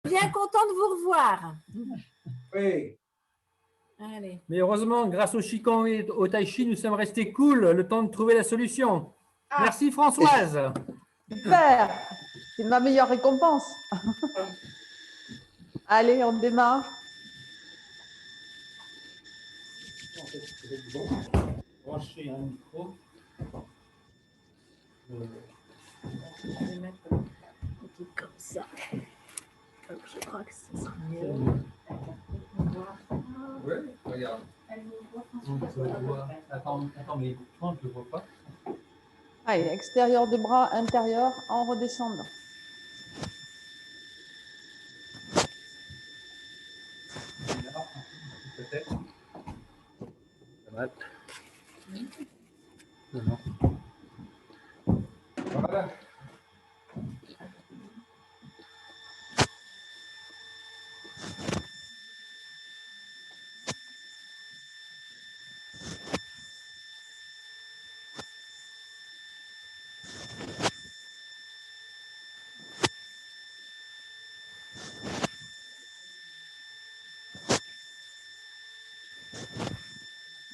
Bien content de vous revoir. Oui. Allez. Mais heureusement, grâce au Qigong et au Tai Chi, nous sommes restés cool le temps de trouver la solution. Ah. Merci Françoise. Super, c'est ma meilleure récompense. Allez, on démarre. Brancher un micro. Je vais mettre un truc comme ça. Hop, je crois que ce sera mieux. Oui, regarde. Attends, mais je ne le vois pas. Allez, extérieur de bras, intérieur, en redescendant. Peut-être. Pas mal. Non. Voilà.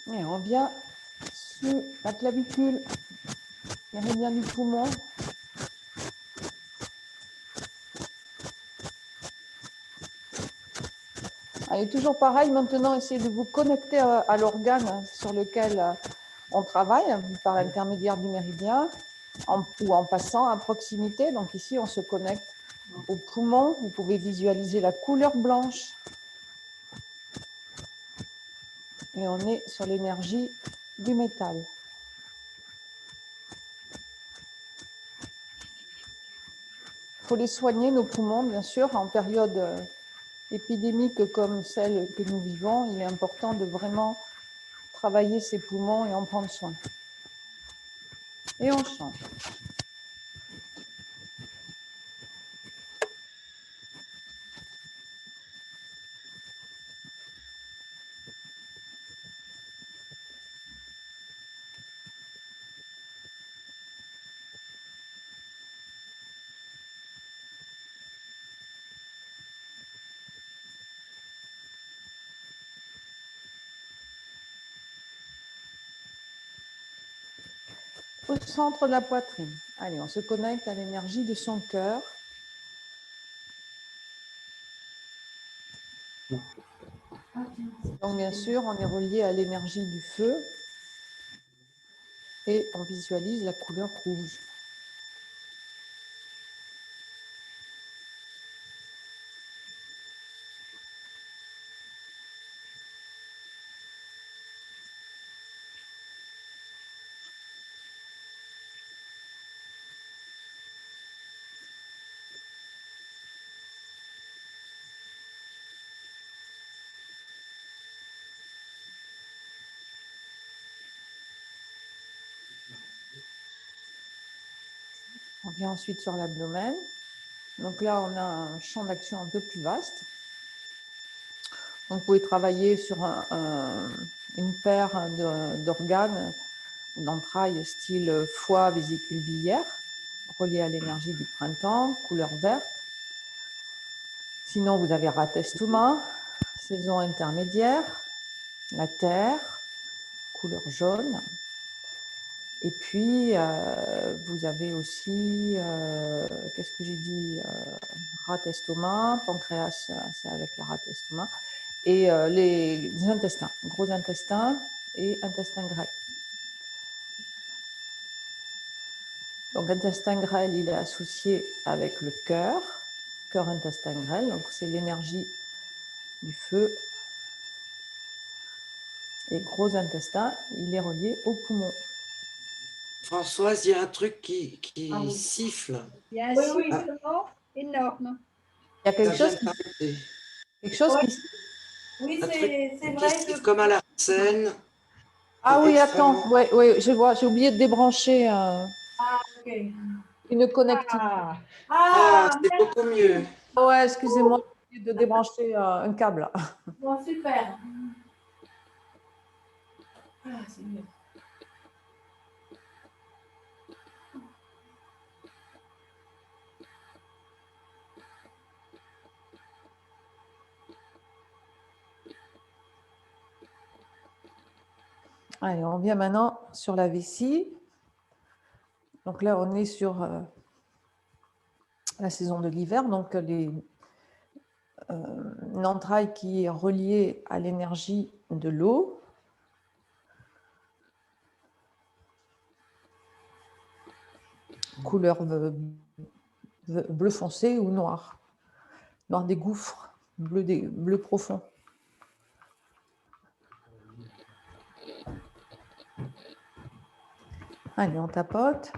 Et on vient sur la clavicule, méridien du poumon. Allez, toujours pareil, maintenant essayez de vous connecter à l'organe sur lequel on travaille par l'intermédiaire du méridien ou en passant à proximité. Donc ici, on se connecte au poumon. Vous pouvez visualiser la couleur blanche. Et on est sur l'énergie du métal. Il faut les soigner, nos poumons, bien sûr, en période épidémique comme celle que nous vivons. Il est important de vraiment travailler ses poumons et en prendre soin. Et on change. Au centre de la poitrine. Allez, on se connecte à l'énergie de son cœur. Donc, bien sûr, on est relié à l'énergie du feu et on visualise la couleur rouge. On vient ensuite sur l'abdomen. Donc là, on a un champ d'action un peu plus vaste. Donc, vous pouvez travailler sur une paire d'organes, d'entrailles style foie, vésicule biliaire, relié à l'énergie du printemps, couleur verte. Sinon, vous avez rate estomac, saison intermédiaire, la terre, couleur jaune. Et puis, vous avez aussi, qu'est-ce que j'ai dit, rate estomac, pancréas, c'est avec la rate estomac, et les intestins, gros intestin et intestin grêle. Donc, intestin grêle, il est associé avec le cœur, cœur-intestin grêle, donc c'est l'énergie du feu. Et gros intestin, il est relié au poumon. Françoise, il y a un truc qui siffle. Il y a un sifflement énorme. Il y a quelque chose qui... Oui, Un truc c'est qui vrai. siffle comme à la scène. Ah oui, extrêmement... attends, ouais, je vois, j'ai oublié de débrancher Ok. une connectique. c'est beaucoup mieux. Ouais, excusez-moi, j'ai oublié de débrancher un câble. Bon, super. C'est mieux. Allez, on vient maintenant sur la vessie. Donc là, on est sur la saison de l'hiver, donc une entraille qui est reliée à l'énergie de l'eau. Couleur bleu foncé ou noir. Noir des gouffres, bleu profond. Allez, on tapote.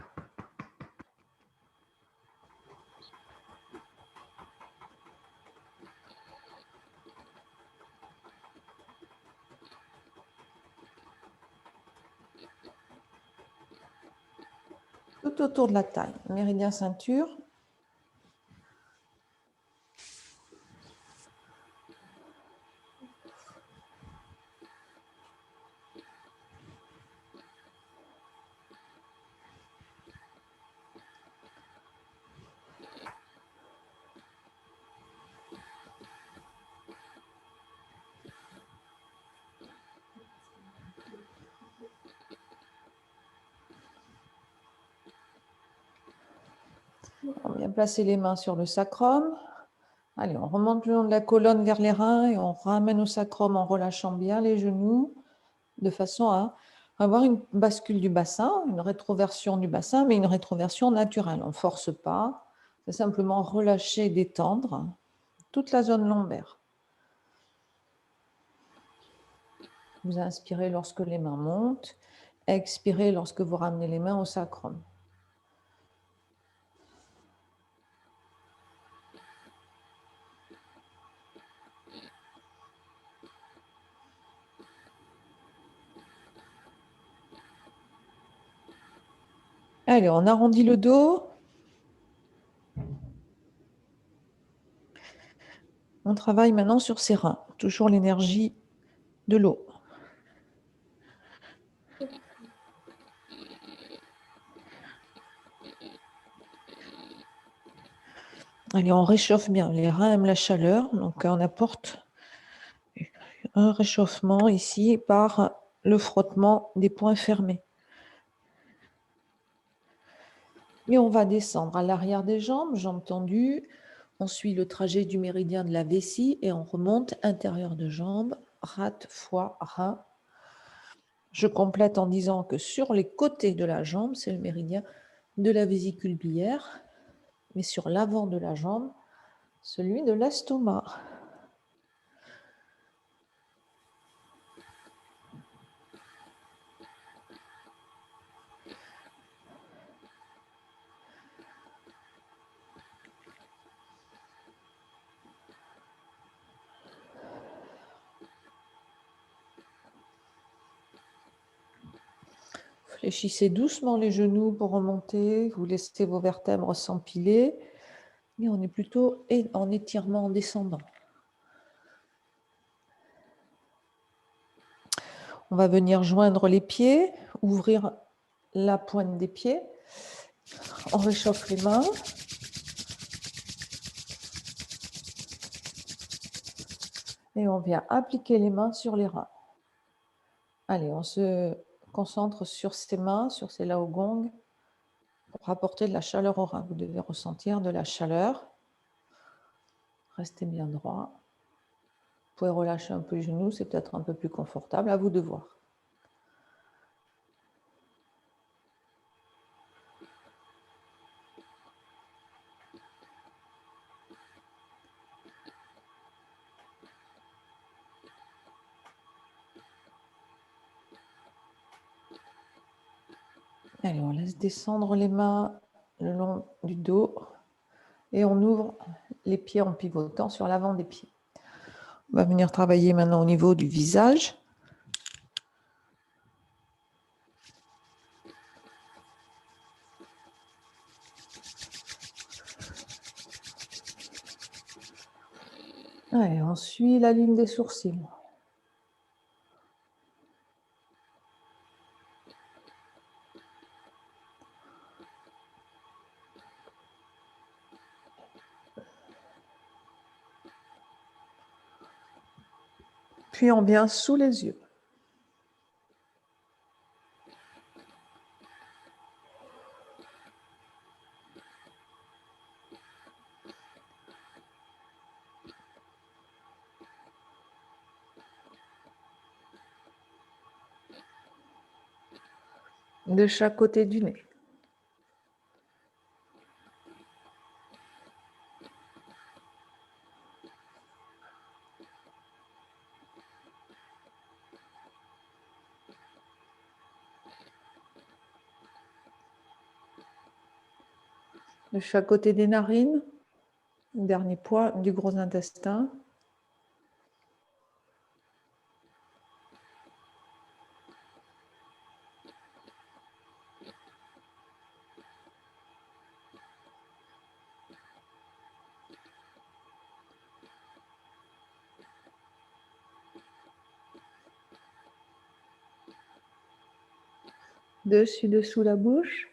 Tout autour de la taille, méridien ceinture. On vient placer les mains sur le sacrum. Allez, on remonte le long de la colonne vers les reins et on ramène au sacrum en relâchant bien les genoux de façon à avoir une bascule du bassin, une rétroversion du bassin, mais une rétroversion naturelle. On ne force pas, c'est simplement relâcher, détendre toute la zone lombaire. Vous inspirez lorsque les mains montent, expirez lorsque vous ramenez les mains au sacrum. Allez, on arrondit le dos. On travaille maintenant sur ses reins, toujours l'énergie de l'eau. Allez, on réchauffe bien. Les reins aiment la chaleur, donc on apporte un réchauffement ici par le frottement des poings fermés. Et on va descendre à l'arrière des jambes, jambes tendues. On suit le trajet du méridien de la vessie et on remonte intérieur de jambes, rate, foie, rein. Je complète en disant que sur les côtés de la jambe, c'est le méridien de la vésicule biliaire, mais sur l'avant de la jambe, celui de l'estomac. Fléchissez doucement les genoux pour remonter. Vous laissez vos vertèbres s'empiler. Et on est plutôt en étirement en descendant. On va venir joindre les pieds, ouvrir la pointe des pieds. On réchauffe les mains. Et on vient appliquer les mains sur les reins. Allez, on se concentre sur ces mains, sur ces laogong, pour apporter de la chaleur au rein. Vous devez ressentir de la chaleur. Restez bien droit. Vous pouvez relâcher un peu les genoux, c'est peut-être un peu plus confortable. À vous de voir. Allez, on laisse descendre les mains le long du dos et on ouvre les pieds en pivotant sur l'avant des pieds. On va venir travailler maintenant au niveau du visage. Allez, on suit la ligne des sourcils. Puis on vient sous les yeux. de chaque côté du nez. De chaque côté des narines, dernier point du gros intestin. Dessus-dessous la bouche.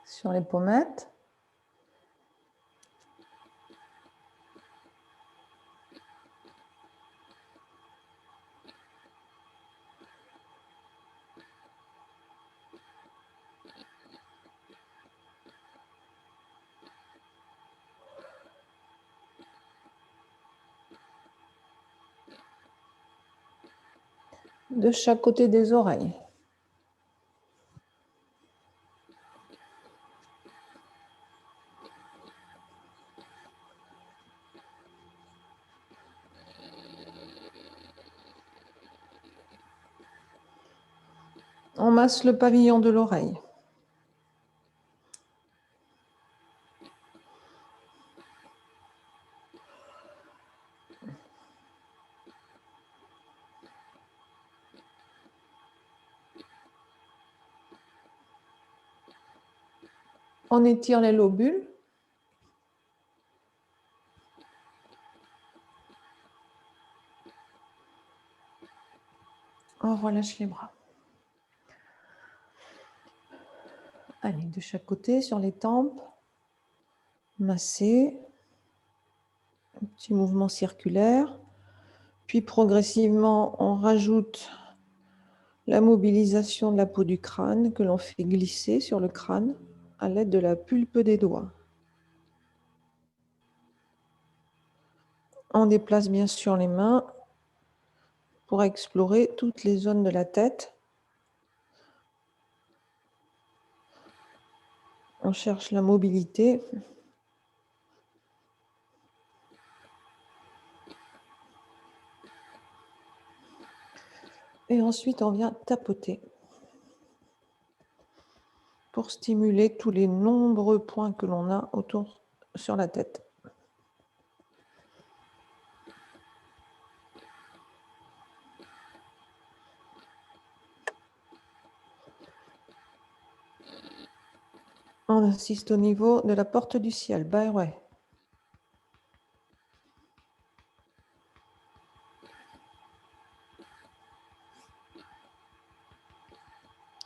Sur les pommettes. De chaque côté des oreilles. On masse le pavillon de l'oreille. On étire les lobules. On relâche les bras. Allez, de chaque côté, sur les tempes. Masser. Un petit mouvement circulaire. Puis progressivement, on rajoute la mobilisation de la peau du crâne que l'on fait glisser sur le crâne à l'aide de la pulpe des doigts. On déplace bien sûr les mains pour explorer toutes les zones de la tête. On cherche la mobilité. Et ensuite, on vient tapoter pour stimuler tous les nombreux points que l'on a autour sur la tête. On insiste au niveau de la porte du ciel. Bah ouais.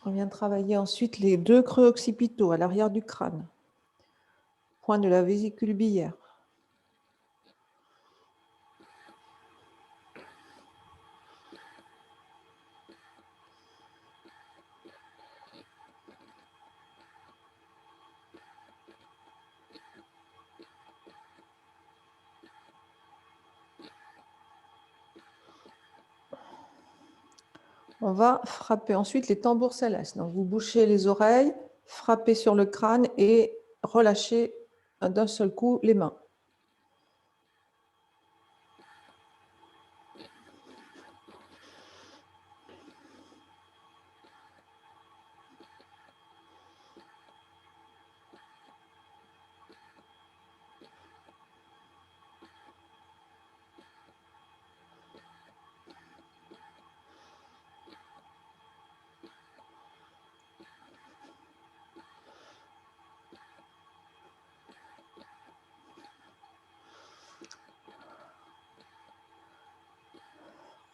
On vient travailler ensuite les deux creux occipitaux à l'arrière du crâne. Point de la vésicule biliaire. On va frapper ensuite les tambours célestes. Donc vous bouchez les oreilles, frappez sur le crâne et relâchez d'un seul coup les mains.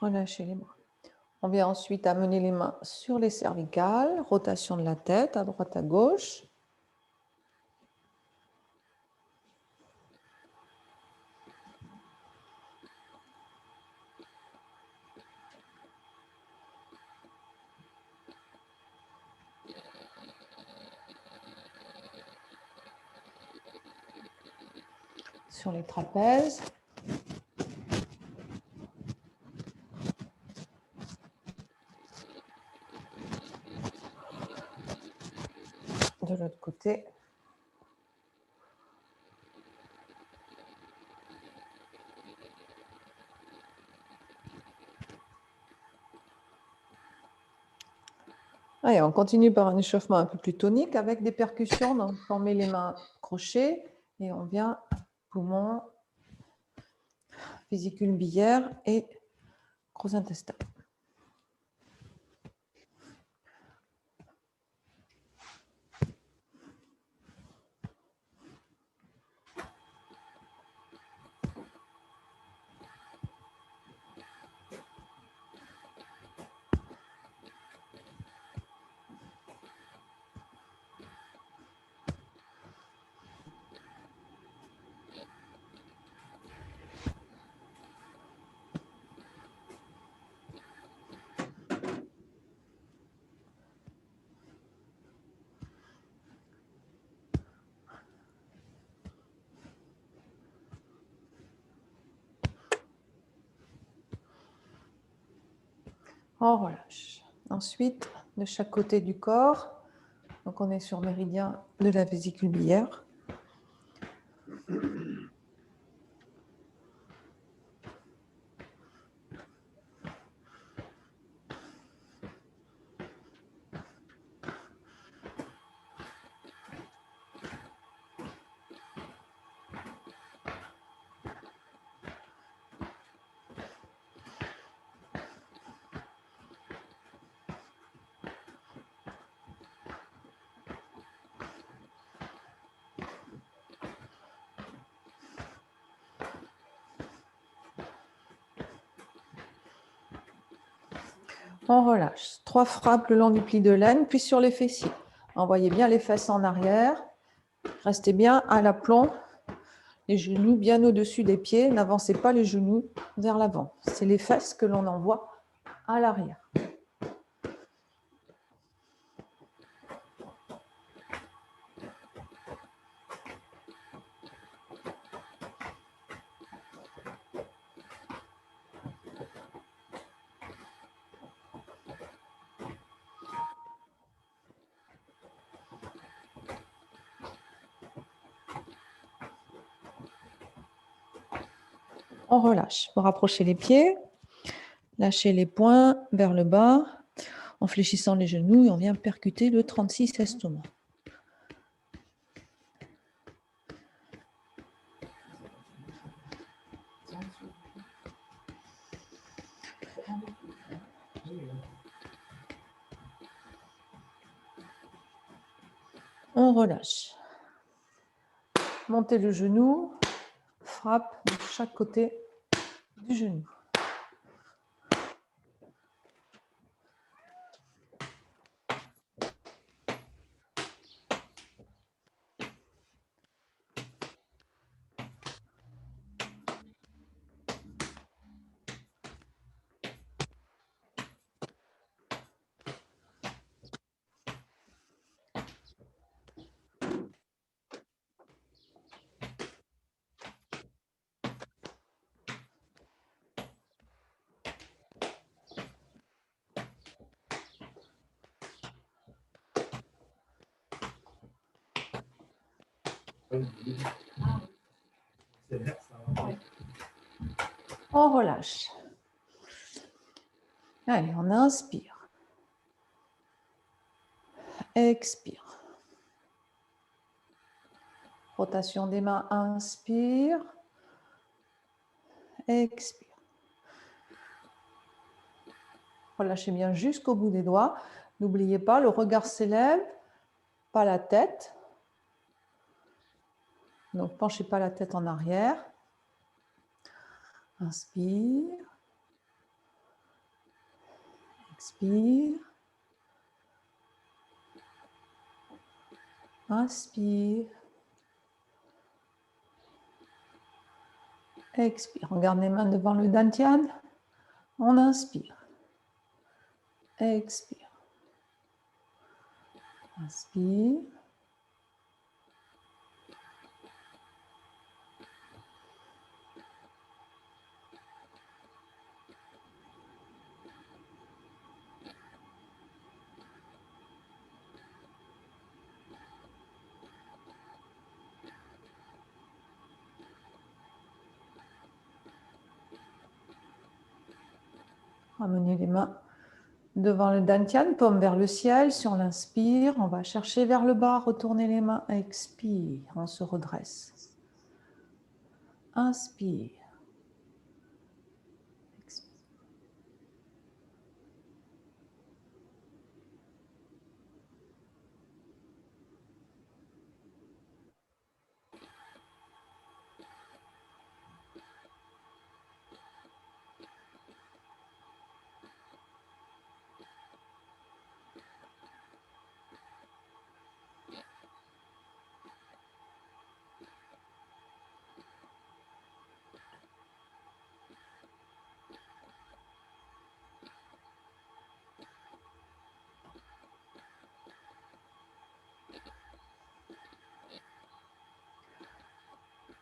Relâchez les bras. On vient ensuite amener les mains sur les cervicales, rotation de la tête à droite à gauche. sur les trapèzes. De l'autre côté. Allez, on continue par un échauffement un peu plus tonique avec des percussions. Donc, on met les mains crochées et on vient poumon, vésicule biliaire et gros intestin. On relâche. Ensuite, de chaque côté du corps, donc on est sur méridien de la vésicule biliaire. On relâche. 3 frappes le long du pli de laine, puis sur les fessiers. Envoyez bien les fesses en arrière. Restez bien à l'aplomb, les genoux bien au-dessus des pieds. N'avancez pas les genoux vers l'avant. C'est les fesses que l'on envoie à l'arrière. On relâche. Pour rapprocher les pieds, lâchez les poings vers le bas en fléchissant les genoux et on vient percuter le 36 estomac. On relâche. Montez le genou, frappe de chaque côté du genou. On relâche. Allez, on inspire. Expire. Rotation des mains, inspire. Expire. Relâchez bien jusqu'au bout des doigts. N'oubliez pas, le regard s'élève, pas la tête. Donc, penchez pas la tête en arrière. Inspire. Expire. Inspire. Expire. On garde les mains devant le dantian. On inspire. Expire. Inspire. Amenez les mains devant le dantian, paume vers le ciel. Sur l'inspire, on va chercher vers le bas, retourner les mains. Expire, on se redresse. Inspire. Expire.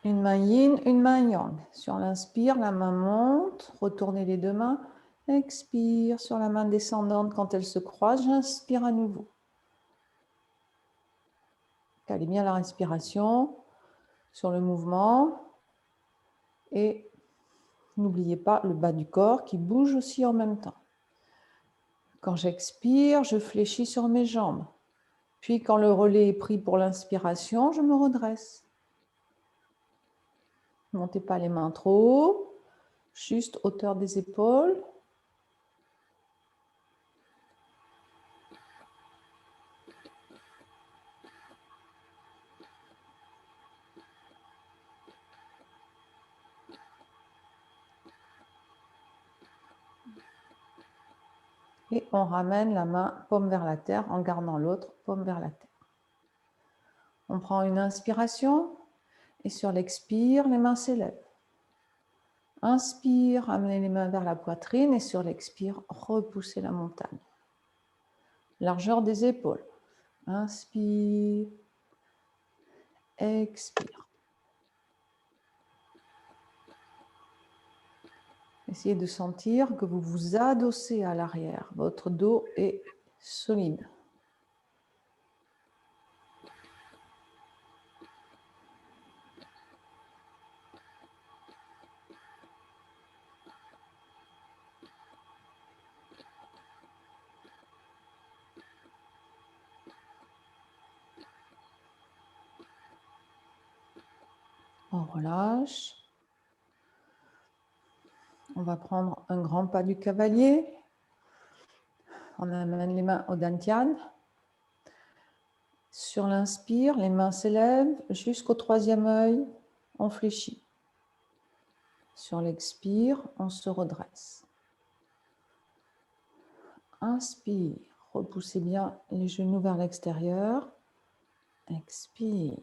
Une main yin, une main yang. Sur l'inspire, la main monte, retournez les deux mains. Expire sur la main descendante quand elle se croise, j'inspire à nouveau. Calez bien la respiration sur le mouvement et n'oubliez pas le bas du corps qui bouge aussi en même temps. Quand j'expire, je fléchis sur mes jambes. Puis quand le relais est pris pour l'inspiration, je me redresse. Ne montez pas les mains trop haut, juste hauteur des épaules. Et on ramène la main paume vers la terre en gardant l'autre paume vers la terre. On prend une inspiration et sur l'expire, les mains s'élèvent. Inspire, amenez les mains vers la poitrine et sur l'expire, repoussez la montagne. Largeur des épaules. Inspire, expire. Essayez de sentir que vous vous adossez à l'arrière. Votre dos est solide. On relâche. On va prendre un grand pas du cavalier. On amène les mains au dantian. Sur l'inspire, les mains s'élèvent jusqu'au troisième œil. On fléchit. Sur l'expire, on se redresse. Inspire. Repoussez bien les genoux vers l'extérieur. Expire.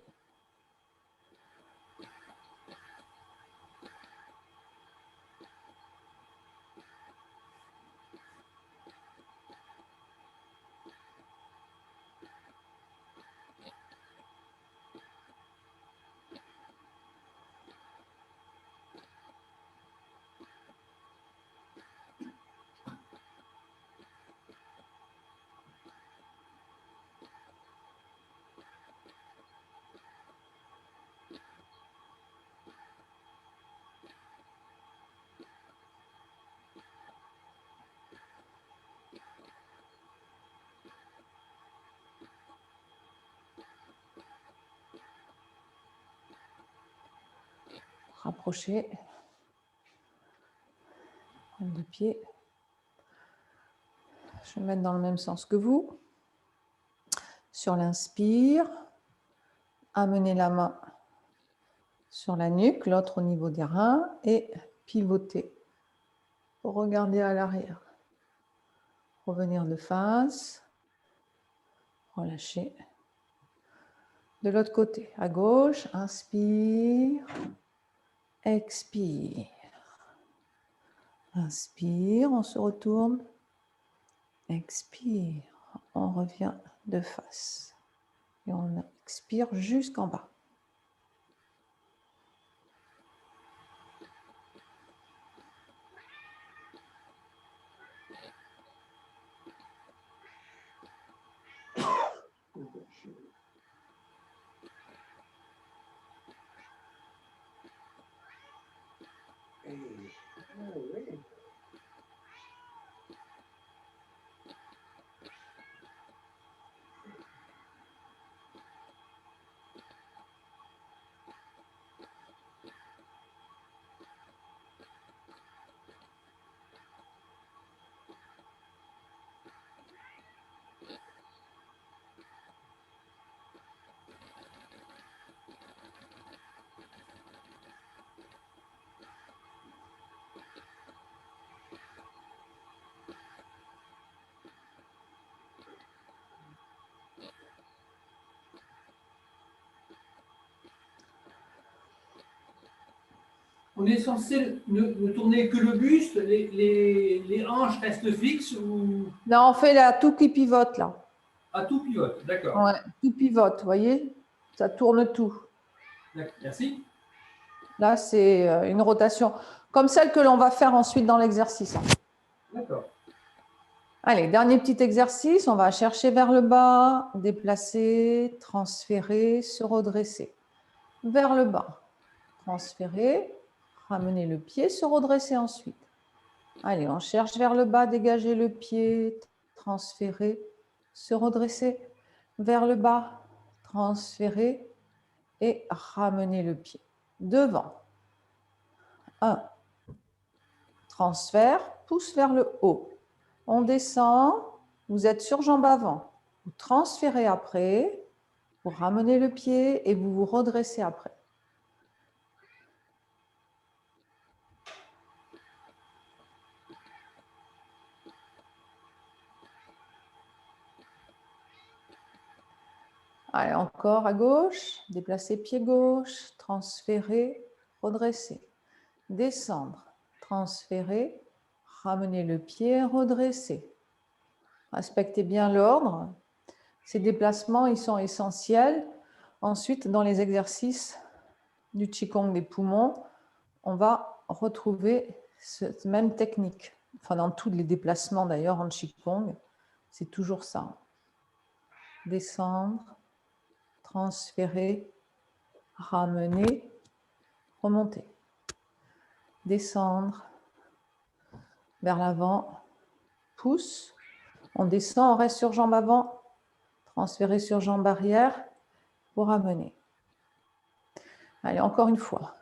Rapprochez. Pointe de pied. Je vais mettre dans le même sens que vous. Sur l'inspire, amenez la main sur la nuque, l'autre au niveau des reins et pivotez. Regardez à l'arrière. Revenir de face. Relâchez. De l'autre côté, à gauche, inspire, expire. Inspire, on se retourne. Expire, on revient de face. Et on expire jusqu'en bas. On est censé ne tourner que le buste, les hanches restent fixes ou Là, on fait là, tout qui pivote, là. à tout pivote. D'accord. Ouais, tout pivote, vous voyez? Ça tourne tout. Merci. Là, c'est une rotation comme celle que l'on va faire ensuite dans l'exercice. D'accord. Allez, dernier petit exercice. On va chercher vers le bas, déplacer, transférer, se redresser. Vers le bas, transférer, ramener le pied, se redresser ensuite. Allez, on cherche vers le bas, dégager le pied, transférer, se redresser. Vers le bas, transférer et ramener le pied. Devant. 1. Transfert, pousse vers le haut. On descend, vous êtes sur jambe avant. Vous transférez après, vous ramenez le pied et vous vous redressez après. Allez, encore à gauche, déplacer pied gauche, transférer, redresser. Descendre, transférer, ramener le pied, redresser. Respectez bien l'ordre. Ces déplacements, ils sont essentiels. Ensuite, dans les exercices du Qigong des poumons, on va retrouver cette même technique. Enfin, dans tous les déplacements d'ailleurs en Qigong, c'est toujours ça. Descendre, transférer, ramener, remonter. Descendre vers l'avant, pousse. On descend, on reste sur jambe avant, transférer sur jambe arrière pour ramener. Allez, encore une fois.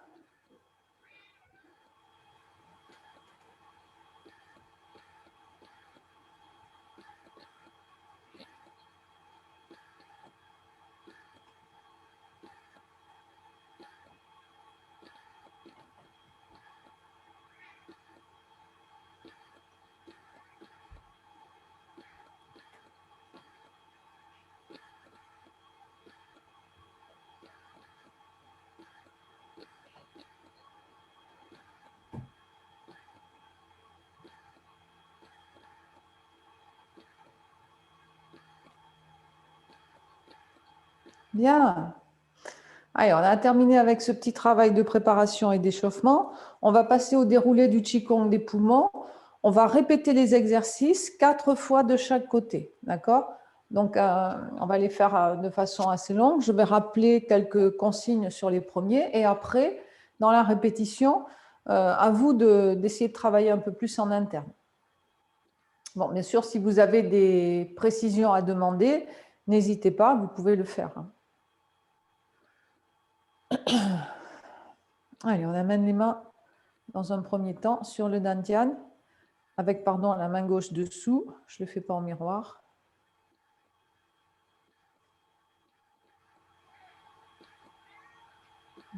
Bien. Allez, on a terminé avec ce petit travail de préparation et d'échauffement. On va passer au déroulé du Qigong des poumons. On va répéter les exercices 4 fois de chaque côté. D'accord? Donc, on va les faire de façon assez longue. Je vais rappeler quelques consignes sur les premiers. Et après, dans la répétition, à vous d'essayer de travailler un peu plus en interne. Bon, bien sûr, si vous avez des précisions à demander, n'hésitez pas, vous pouvez le faire. Allez, on amène les mains dans un premier temps sur le dantian, avec la main gauche dessous. Je ne le fais pas en miroir.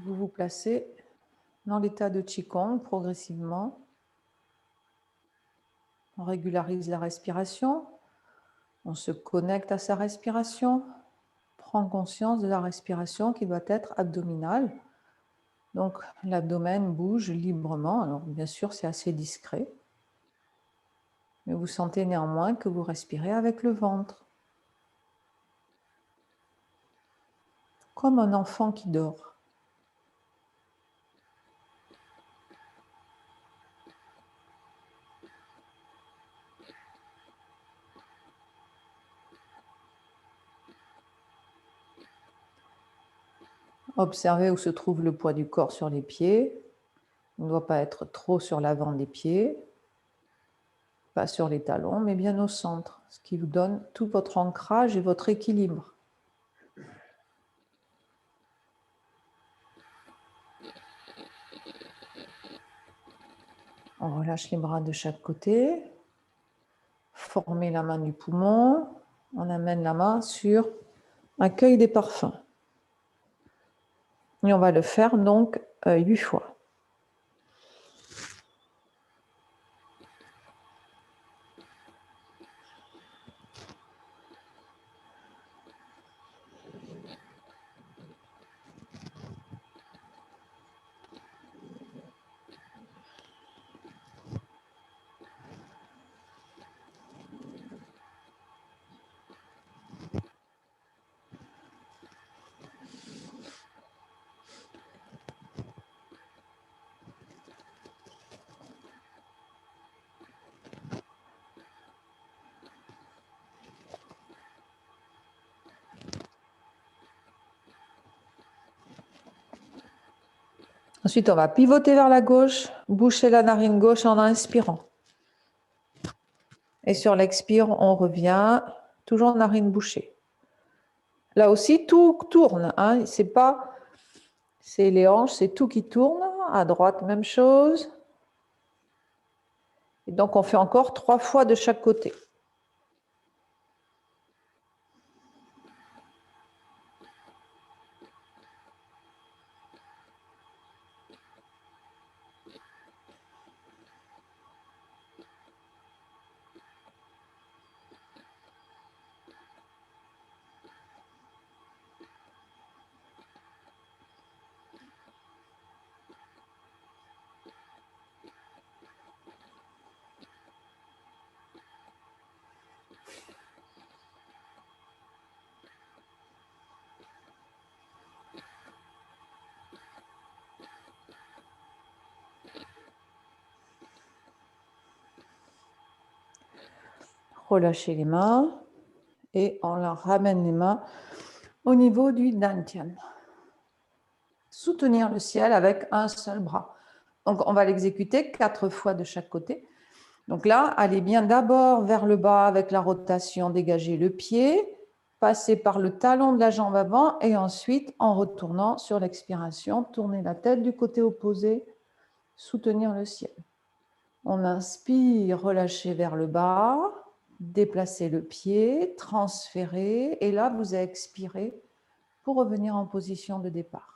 Vous vous placez dans l'état de Qigong progressivement. On régularise la respiration. On se connecte à sa respiration. Prend conscience de la respiration qui doit être abdominale. Donc, l'abdomen bouge librement. Alors, bien sûr, c'est assez discret. Mais vous sentez néanmoins que vous respirez avec le ventre. Comme un enfant qui dort. Observez où se trouve le poids du corps sur les pieds. Il ne doit pas être trop sur l'avant des pieds, pas sur les talons, mais bien au centre, ce qui vous donne tout votre ancrage et votre équilibre. On relâche les bras de chaque côté. Formez la main du poumon. On amène la main sur accueil des parfums. Et on va le faire donc 8 fois. Ensuite, on va pivoter vers la gauche, boucher la narine gauche en inspirant. Et sur l'expire, on revient, toujours narine bouchée. Là aussi, tout tourne. Hein. C'est les hanches, c'est tout qui tourne. À droite, même chose. Et donc, on fait encore 3 fois de chaque côté. Relâchez les mains et on leur ramène les mains au niveau du dantian. Soutenir le ciel avec un seul bras. Donc, on va l'exécuter 4 fois de chaque côté. Donc là, allez bien d'abord vers le bas avec la rotation, dégager le pied, passer par le talon de la jambe avant et ensuite, en retournant sur l'expiration, tourner la tête du côté opposé, soutenir le ciel. On inspire, relâchez vers le bas, déplacez le pied, transférez et là, vous expirez pour revenir en position de départ.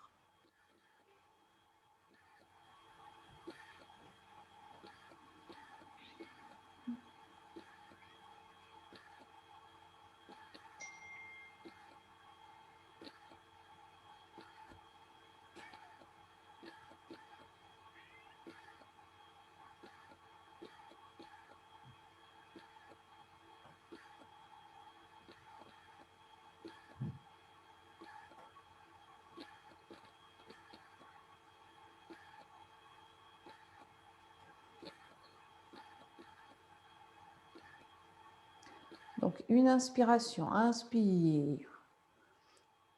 Donc, une inspiration, inspire,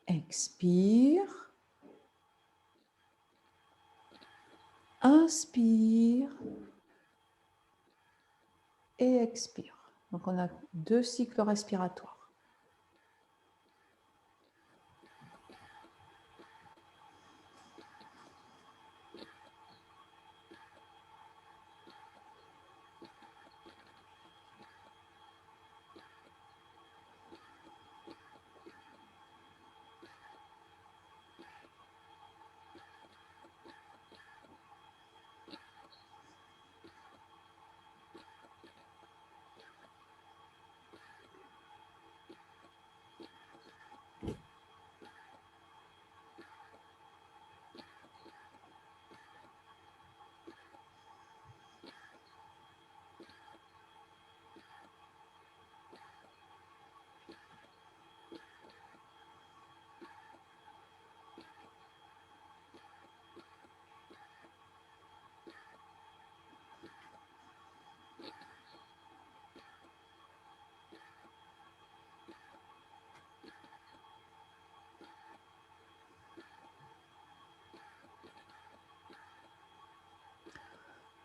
expire, inspire et expire. Donc, on a 2 cycles respiratoires.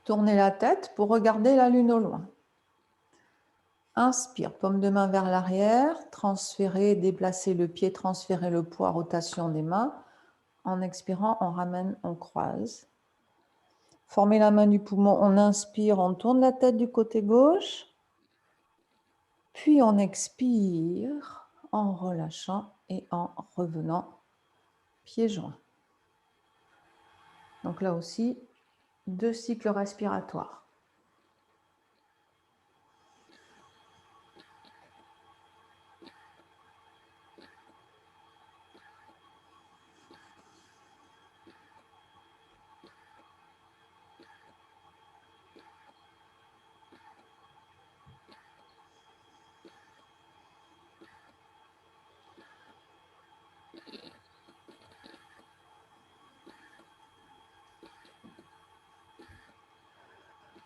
Tournez la tête pour regarder la lune au loin. Inspire, paume de main vers l'arrière, transférez, déplacez le pied, transférez le poids, rotation des mains. En expirant, on ramène, on croise. Formez la main du poumon, on inspire, on tourne la tête du côté gauche. Puis on expire en relâchant et en revenant pieds joints. Donc là aussi, 2 cycles respiratoires.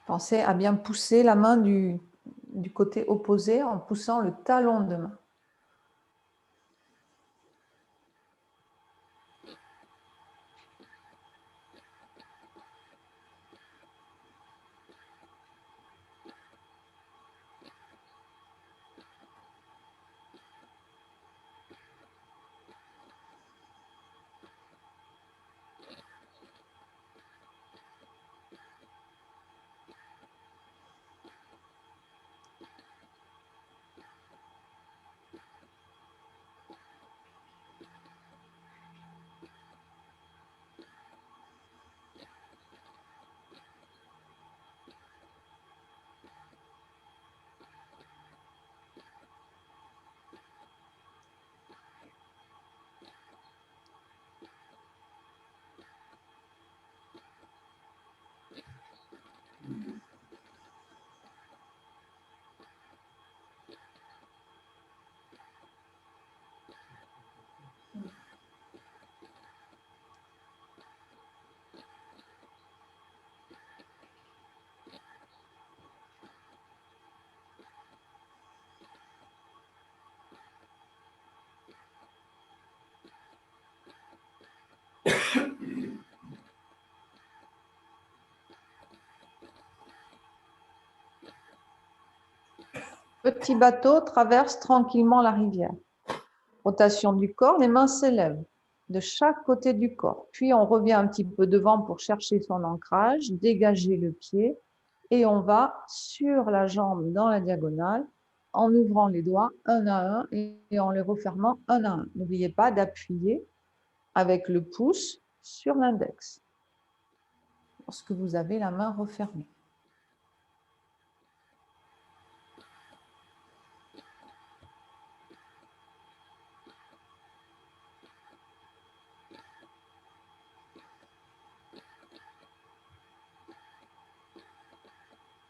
Pensez à bien pousser la main du côté opposé en poussant le talon de main. petit bateau traverse tranquillement la rivière. Rotation du corps, les mains s'élèvent de chaque côté du corps. Puis on revient un petit peu devant pour chercher son ancrage, dégager le pied et on va sur la jambe dans la diagonale en ouvrant les doigts un à un et en les refermant un à un. N'oubliez pas d'appuyer avec le pouce sur l'index lorsque vous avez la main refermée.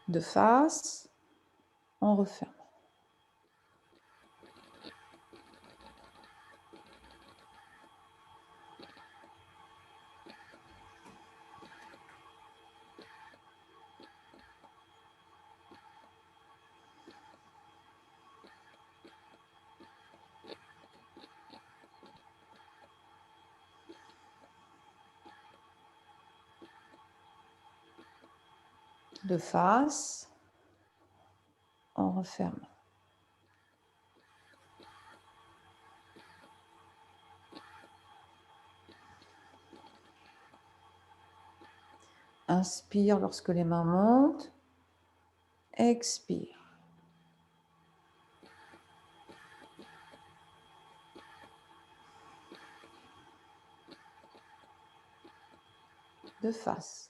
De face, on referme. De face, on referme. Inspire lorsque les mains montent. Expire. De face.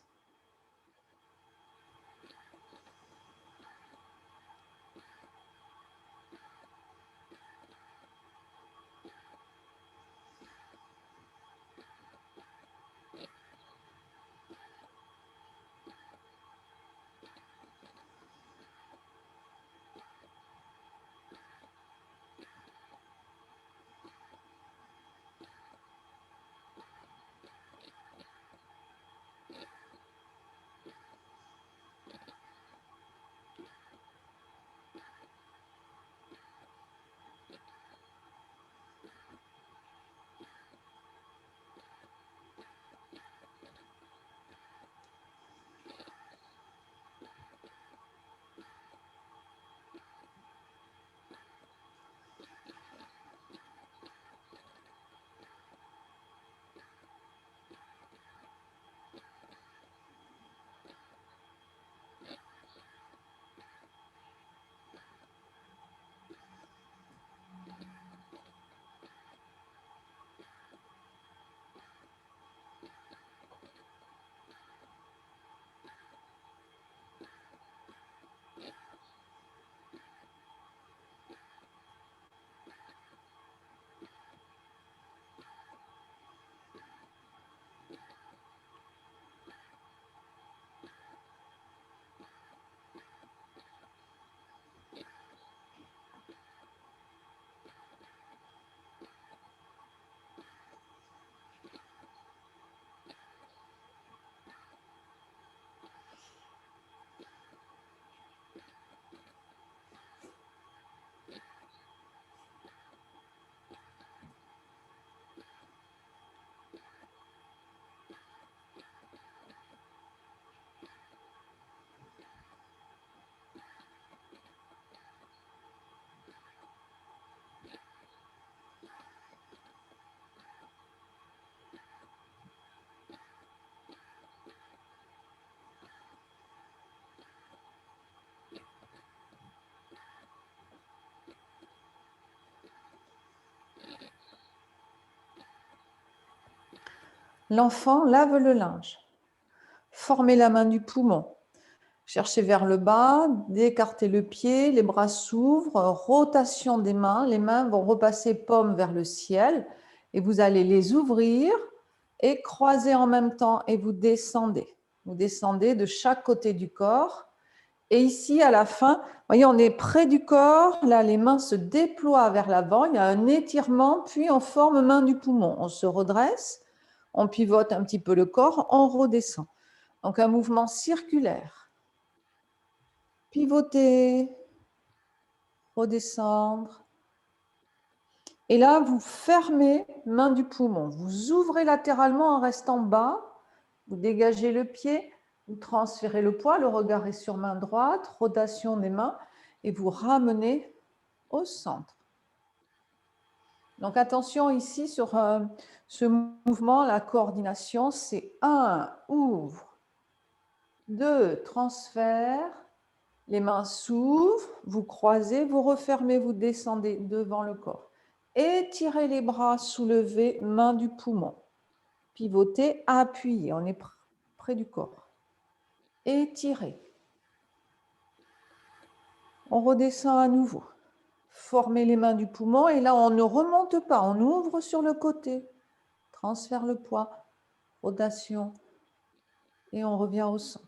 L'enfant lave le linge. Formez la main du poumon. Cherchez vers le bas, d'écarter le pied, les bras s'ouvrent, rotation des mains. Les mains vont repasser paume vers le ciel et vous allez les ouvrir et croiser en même temps et vous descendez. Vous descendez de chaque côté du corps. Et ici, à la fin, vous voyez, on est près du corps. Là, les mains se déploient vers l'avant. Il y a un étirement, puis on forme main du poumon. On se redresse, on pivote un petit peu le corps, on redescend. Donc, un mouvement circulaire. Pivoter, redescendre. Et là, vous fermez main du poumon. Vous ouvrez latéralement en restant bas. Vous dégagez le pied. Vous transférez le poids. Le regard est sur main droite. Rotation des mains. et vous ramenez au centre. Donc attention ici sur ce mouvement, la coordination, c'est 1, ouvre, 2, transfert, les mains s'ouvrent, vous croisez, vous refermez, vous descendez devant le corps. Étirez les bras, soulevez, main du poumon. Pivotez, appuyez, on est près du corps. Étirez. On redescend à nouveau. Formez les mains du poumon et là, on ne remonte pas, on ouvre sur le côté. Transfère le poids, rotation et on revient au centre.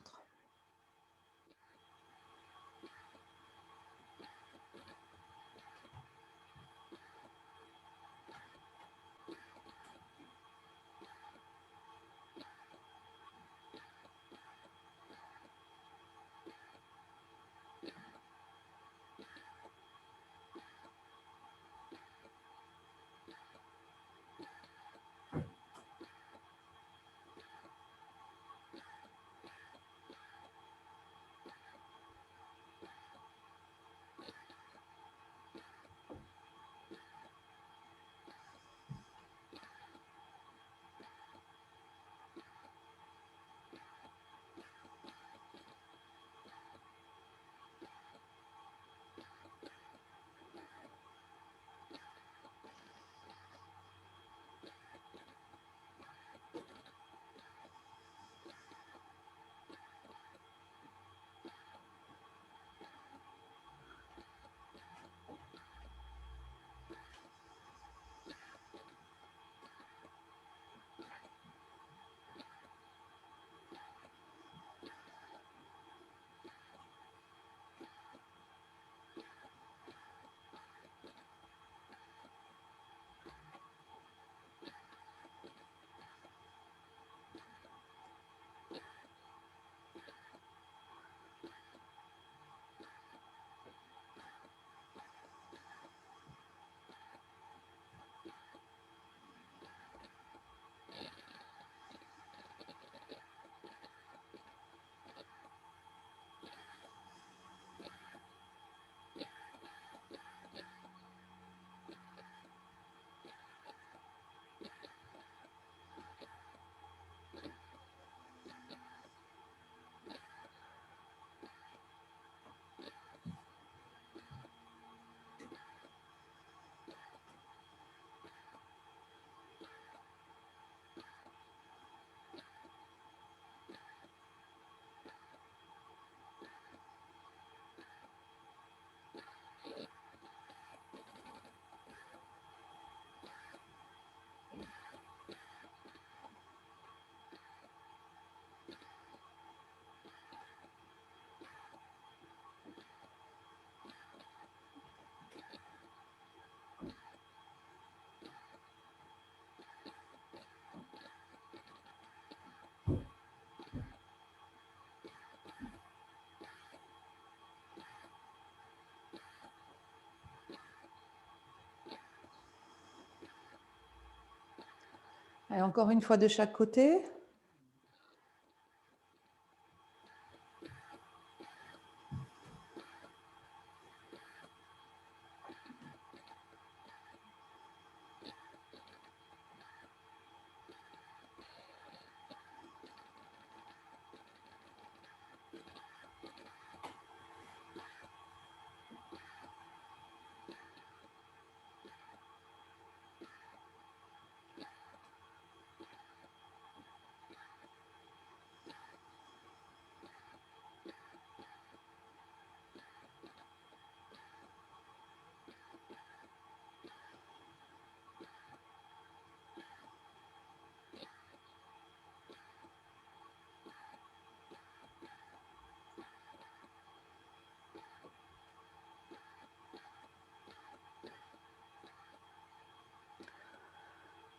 Et encore une fois de chaque côté.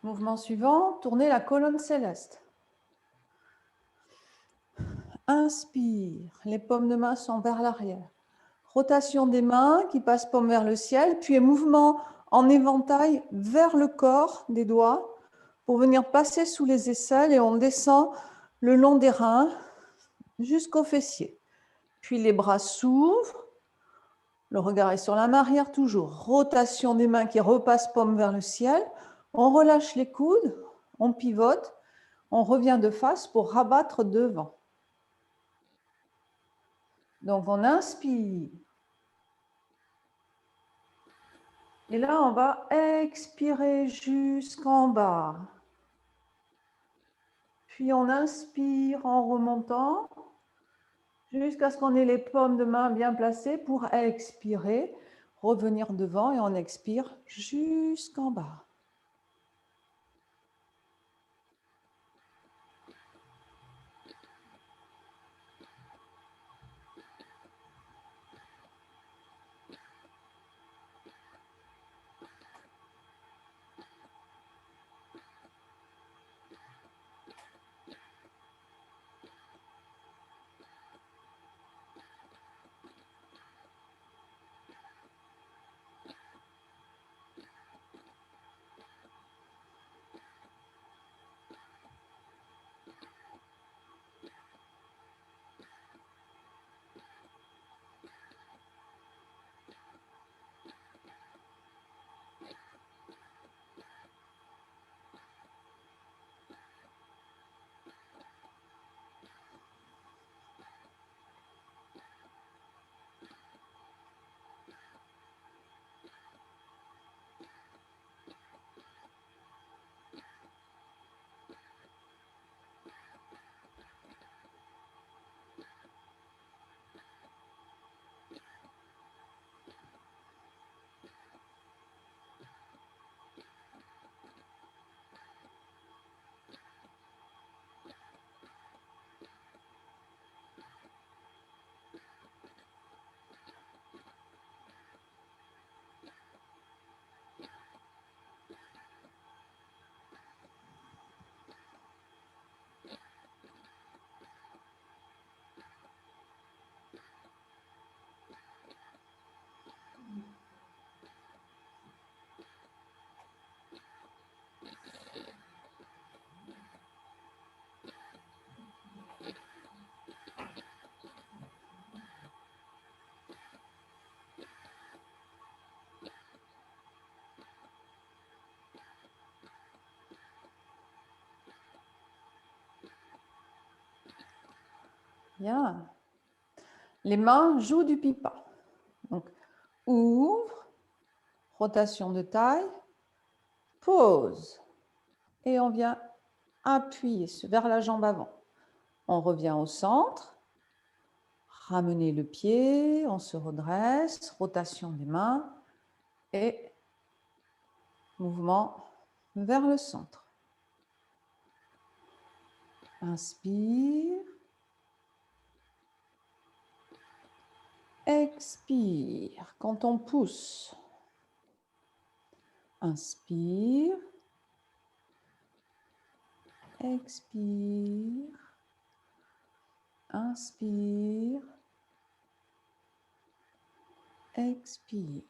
Mouvement suivant, tournez la colonne céleste. Inspire, les paumes de main sont vers l'arrière. Rotation des mains qui passe paume vers le ciel, puis mouvement en éventail vers le corps des doigts pour venir passer sous les aisselles et on descend le long des reins jusqu'aux fessiers. Puis les bras s'ouvrent, Le regard est sur la main arrière toujours. Rotation des mains qui repassent paume vers le ciel. On relâche les coudes, on pivote, on revient de face pour rabattre devant. Donc on inspire. Et là, on va expirer jusqu'en bas. Puis on inspire en remontant jusqu'à ce qu'on ait les paumes de main bien placées pour expirer, revenir devant et on expire jusqu'en bas. Bien. Les mains jouent du pipa. Donc, ouvre, rotation de taille, pause. Et on vient appuyer vers la jambe avant. On revient au centre. Ramener le pied, on se redresse, rotation des mains et mouvement vers le centre. Inspire. Expire quand on pousse. Inspire. Expire. Inspire. Expire.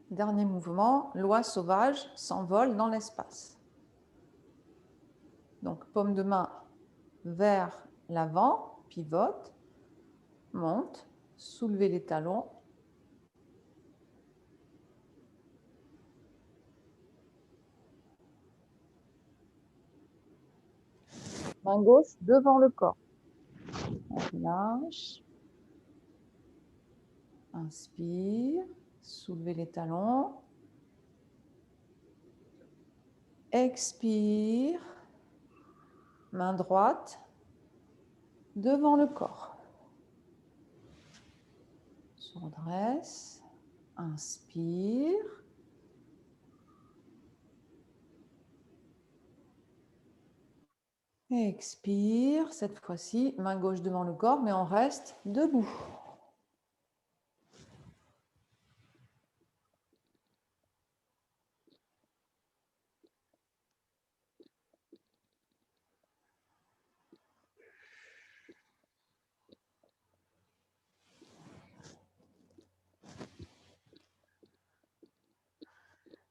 Dernier mouvement, l'oie sauvage s'envole dans l'espace. Donc, paume de main vers l'avant, pivote, monte, soulevez les talons. Main gauche devant le corps. On relâche. Inspire, soulevez les talons. Expire, main droite devant le corps. Se redresse, inspire. Expire, cette fois-ci, main gauche devant le corps, mais on reste debout.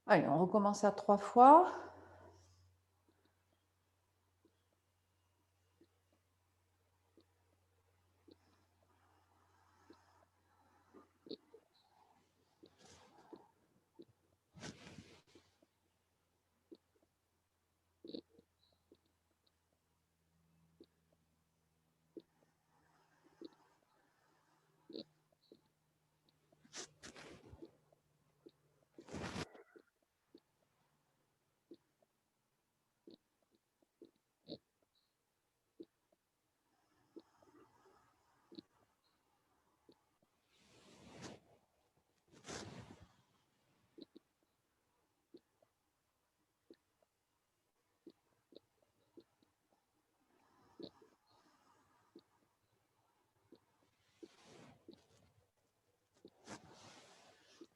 Allez, on recommence à 3 fois.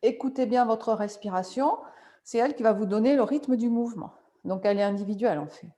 Écoutez bien votre respiration, c'est elle qui va vous donner le rythme du mouvement. Donc elle est individuelle en fait.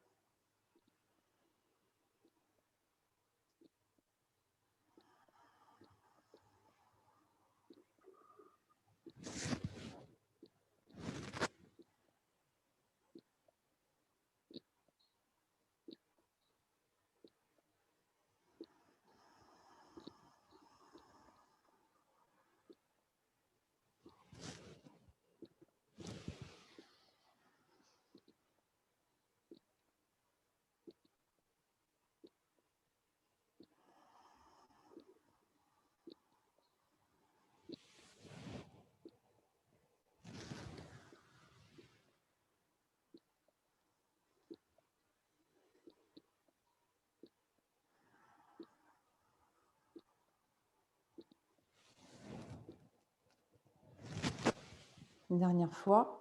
Une dernière fois.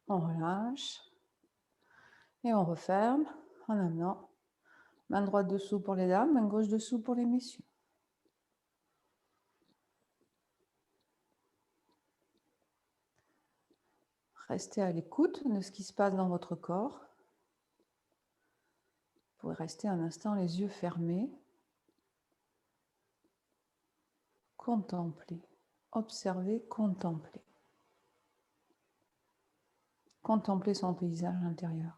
On relâche et on referme en amenant main droite dessous pour les dames, main gauche dessous pour les messieurs. Restez à l'écoute de ce qui se passe dans votre corps. Vous pouvez rester un instant les yeux fermés. Contempler, observer, contempler. Contempler son paysage intérieur.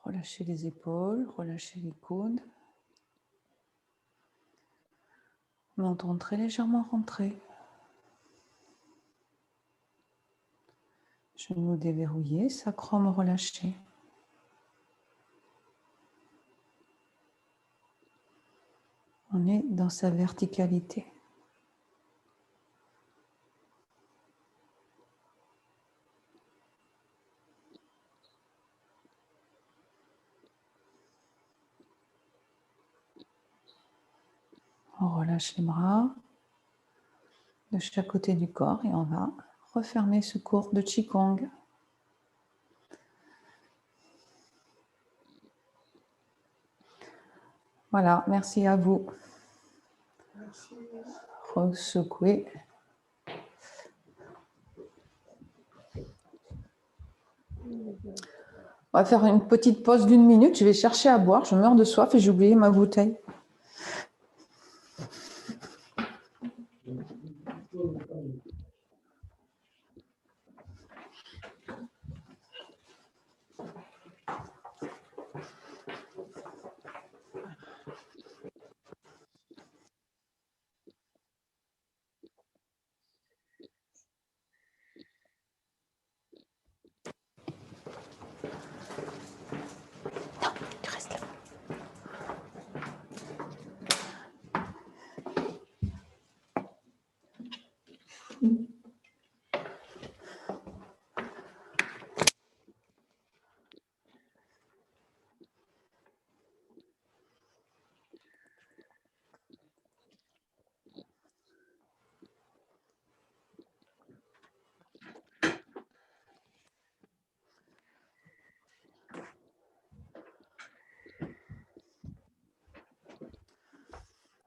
Relâchez les épaules, relâchez les coudes. Menton très légèrement rentré. Genoux déverrouillés, sacrum relâché. On est dans sa verticalité. On relâche les bras de chaque côté du corps et on va refermer ce cours de Qigong. Voilà, merci à vous. Merci. Secouez. On va faire une petite pause d'1 minute. Je vais chercher à boire. Je meurs de soif et j'ai oublié ma bouteille. Tu restes là.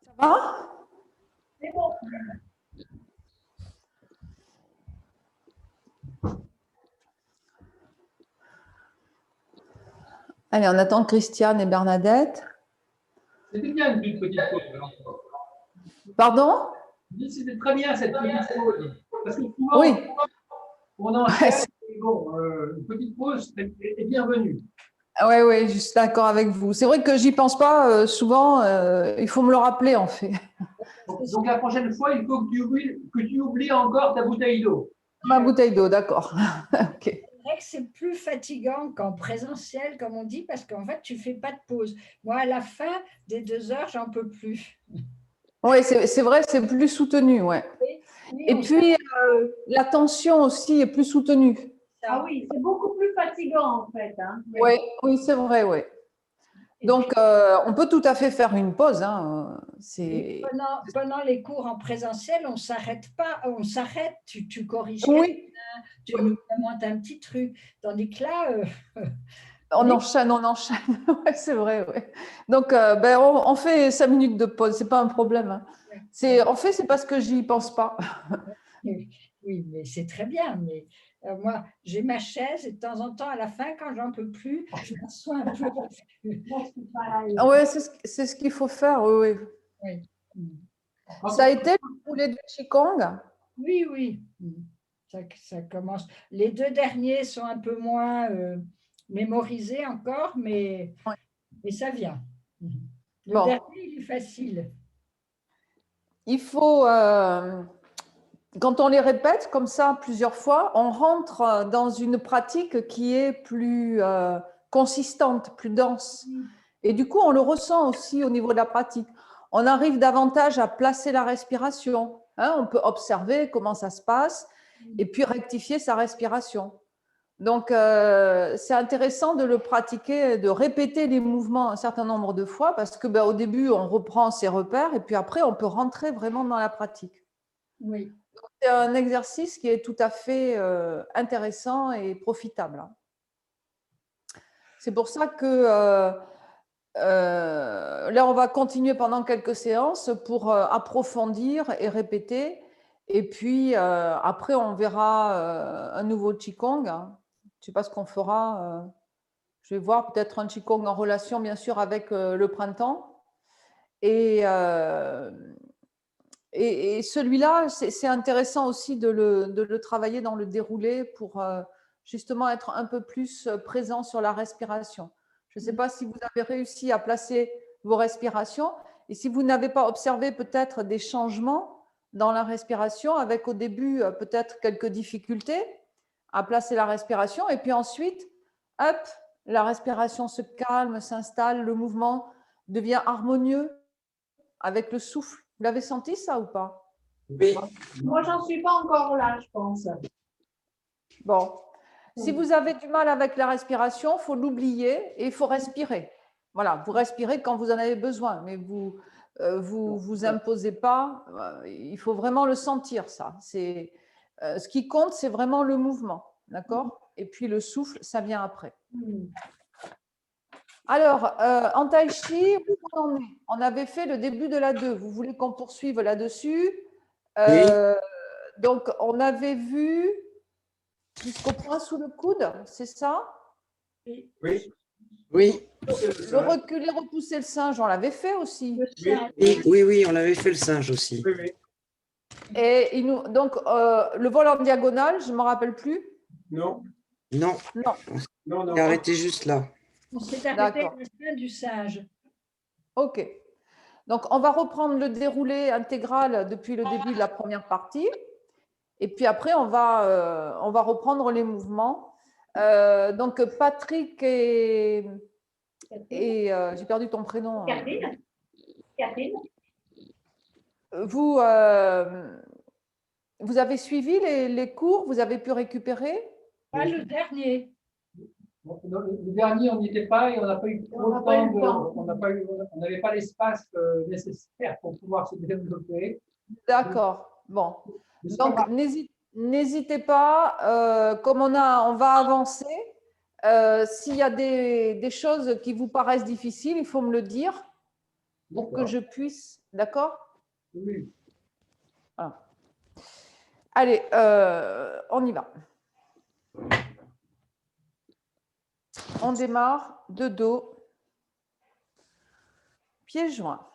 Ça va ? C'est bon. Allez, on attend Christiane et Bernadette. C'était bien une petite pause. Pardon ? C'était très bien cette petite pause. Parce que souvent, Oui. on enchaîne, et bon, une petite pause est bienvenue. Oui, oui, je suis d'accord avec vous. C'est vrai que j'y pense pas souvent. Il faut me le rappeler, en fait. Donc la prochaine fois, il faut que tu oublies encore ta bouteille d'eau. Ma bouteille d'eau, d'accord. Ok. C'est vrai que c'est plus fatigant qu'en présentiel, comme on dit, parce qu'en fait, tu ne fais pas de pause. Moi, à la fin des 2 heures, j'en peux plus. Oui, c'est vrai, c'est plus soutenu, ouais. Oui, Et puis, l'attention aussi est plus soutenue. Ah oui, c'est beaucoup plus fatigant, en fait. Hein. Oui, oui, c'est vrai, oui. Donc, on peut tout à fait faire une pause. Hein. Pendant les cours en présentiel, on ne s'arrête pas, on s'arrête, tu corriges Oui. tu nous montes un petit truc. Tandis que là, On enchaîne, on enchaîne. Ouais, c'est vrai, oui. Donc, ben, on fait 5 minutes de pause, c'est pas un problème. Hein. En fait, c'est parce que j'y pense pas. oui, mais c'est très bien. Mais moi, j'ai ma chaise et de temps en temps, à la fin, quand j'en peux plus, je m'assois un peu. Oui, c'est ce qu'il faut faire, oui, oui. Oui. Ça a été le poulet du Qigong? Oui, oui. Ça commence. Les 2 derniers sont un peu moins mémorisés encore, mais ça vient. Le Bon. dernier, il est facile. Il faut, quand on les répète comme ça plusieurs fois, on rentre dans une pratique qui est plus consistante, plus dense. Et du coup, on le ressent aussi au niveau de la pratique. On arrive davantage à placer la respiration. Hein, on peut observer comment ça se passe et puis rectifier sa respiration. Donc, c'est intéressant de le pratiquer, de répéter les mouvements un certain nombre de fois parce que au début, on reprend ses repères et puis après, on peut rentrer vraiment dans la pratique. Oui. C'est un exercice qui est tout à fait intéressant et profitable. C'est pour ça que là, on va continuer pendant quelques séances pour approfondir et répéter. Et puis, après, on verra un nouveau Qigong. Hein. Je ne sais pas ce qu'on fera. Je vais voir peut-être un Qigong en relation, bien sûr, avec le printemps. Et celui-là, c'est intéressant aussi de le travailler dans le déroulé pour justement être un peu plus présent sur la respiration. Je ne sais pas si vous avez réussi à placer vos respirations et si vous n'avez pas observé peut-être des changements dans la respiration avec au début peut-être quelques difficultés à placer la respiration et puis ensuite, hop, la respiration se calme, s'installe, le mouvement devient harmonieux avec le souffle. Vous l'avez senti ça ou pas? Oui, Moi, j'en suis pas encore là, je pense. Bon, si vous avez du mal avec la respiration, il faut l'oublier et il faut respirer. Voilà, vous respirez quand vous en avez besoin, mais vous vous imposez pas. Il faut vraiment le sentir, ça. C'est ce qui compte, c'est vraiment le mouvement, d'accord? Et puis le souffle, ça vient après. Alors, en tai chi, où on en est? On avait fait le début de la 2. Vous voulez qu'on poursuive là-dessus? Donc, on avait vu jusqu'au point sous le coude, c'est ça? oui. Le reculer, repousser le singe, on l'avait fait aussi. Oui, on avait fait le singe aussi. Et donc, le vol en diagonale, je ne me rappelle plus. Non. Non, Non. on a arrêté juste là. On s'est arrêté à la fin du singe. Ok. Donc, on va reprendre le déroulé intégral depuis le début de la première partie. Et puis après, on va reprendre les mouvements. Donc, Patrick et j'ai perdu ton prénom. Catherine. Vous avez suivi les cours? Vous avez pu récupérer? Pas le dernier. Le dernier, on n'y était pas et on n'a pas eu trop le temps. On n'avait pas l'espace nécessaire pour pouvoir se développer. D'accord. Bon. Donc, n'hésitez pas. Comme on va avancer, s'il y a des choses qui vous paraissent difficiles, il faut me le dire pour que je puisse. D'accord? Oui. Voilà. Allez, on y va. On démarre de dos, pieds joints.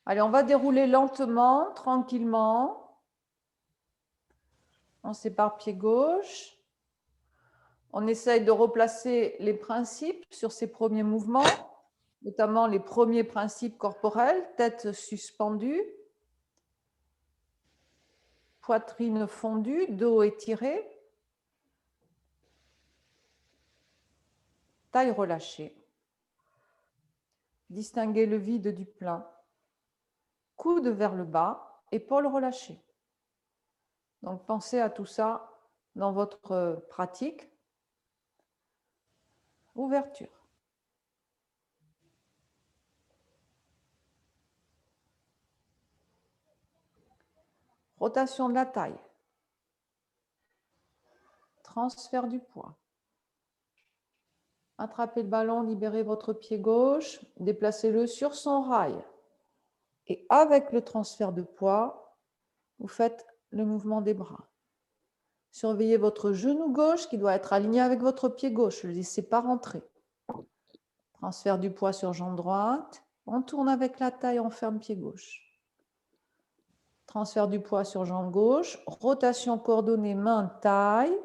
Allez, on va dérouler lentement, tranquillement. On sépare pied gauche. On essaye de replacer les principes sur ces premiers mouvements, notamment les premiers principes corporels, tête suspendue, poitrine fondue, dos étiré, taille relâchée. Distinguez le vide du plein. Coude vers le bas, épaules relâchées. Donc, pensez à tout ça dans votre pratique. Ouverture. Rotation de la taille. Transfert du poids. Attrapez le ballon, libérez votre pied gauche, déplacez-le sur son rail. Et avec le transfert de poids, vous faites le mouvement des bras. Surveillez votre genou gauche qui doit être aligné avec votre pied gauche. Ne le laissez pas rentrer. Transfert du poids sur jambe droite. On tourne avec la taille, on ferme pied gauche. Transfert du poids sur jambe gauche. Rotation coordonnée main-taille.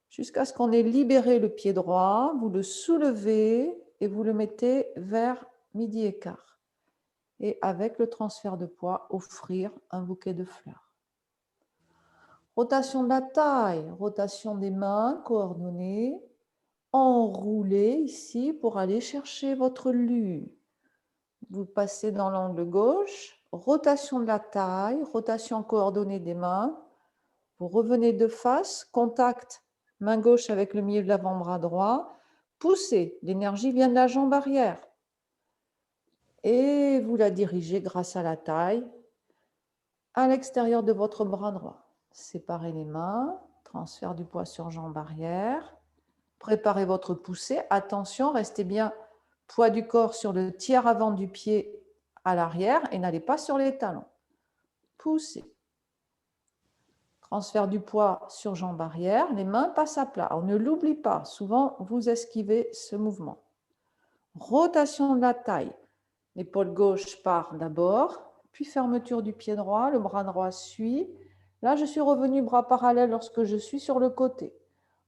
Jusqu'à ce qu'on ait libéré le pied droit. Vous le soulevez et vous le mettez vers midi-écart. Et avec le transfert de poids, offrir un bouquet de fleurs. Rotation de la taille, rotation des mains coordonnées. Enroulez ici pour aller chercher votre lu. Vous passez dans l'angle gauche. Rotation de la taille, rotation coordonnée des mains. Vous revenez de face, contact main gauche avec le milieu de l'avant-bras droit. Poussez, l'énergie vient de la jambe arrière. Et vous la dirigez grâce à la taille à l'extérieur de votre bras droit. Séparez les mains, transfert du poids sur jambe arrière. Préparez votre poussée. Attention, restez bien poids du corps sur le tiers avant du pied à l'arrière et n'allez pas sur les talons. Poussez. Transfert du poids sur jambe arrière. Les mains passent à plat. On ne l'oublie pas. Souvent, vous esquivez ce mouvement. Rotation de la taille. L'épaule gauche part d'abord, puis fermeture du pied droit. Le bras droit suit. Là, je suis revenu bras parallèles lorsque je suis sur le côté.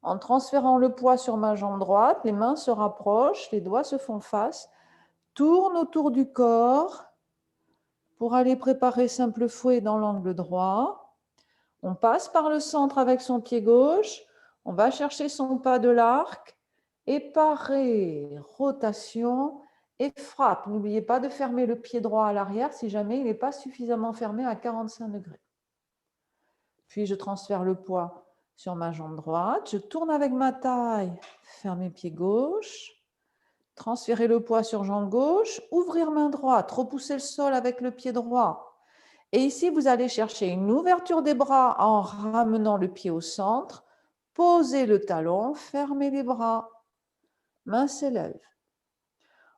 En transférant le poids sur ma jambe droite, les mains se rapprochent, les doigts se font face, tourne autour du corps pour aller préparer simple fouet dans l'angle droit. On passe par le centre avec son pied gauche, on va chercher son pas de l'arc, et pareil, rotation et frappe. N'oubliez pas de fermer le pied droit à l'arrière si jamais il n'est pas suffisamment fermé à 45 degrés. Puis je transfère le poids sur ma jambe droite, je tourne avec ma taille, fermer pied gauche, transférer le poids sur jambe gauche, ouvrir main droite, repousser le sol avec le pied droit. Et ici, vous allez chercher une ouverture des bras en ramenant le pied au centre, posez le talon, fermez les bras, main s'élève.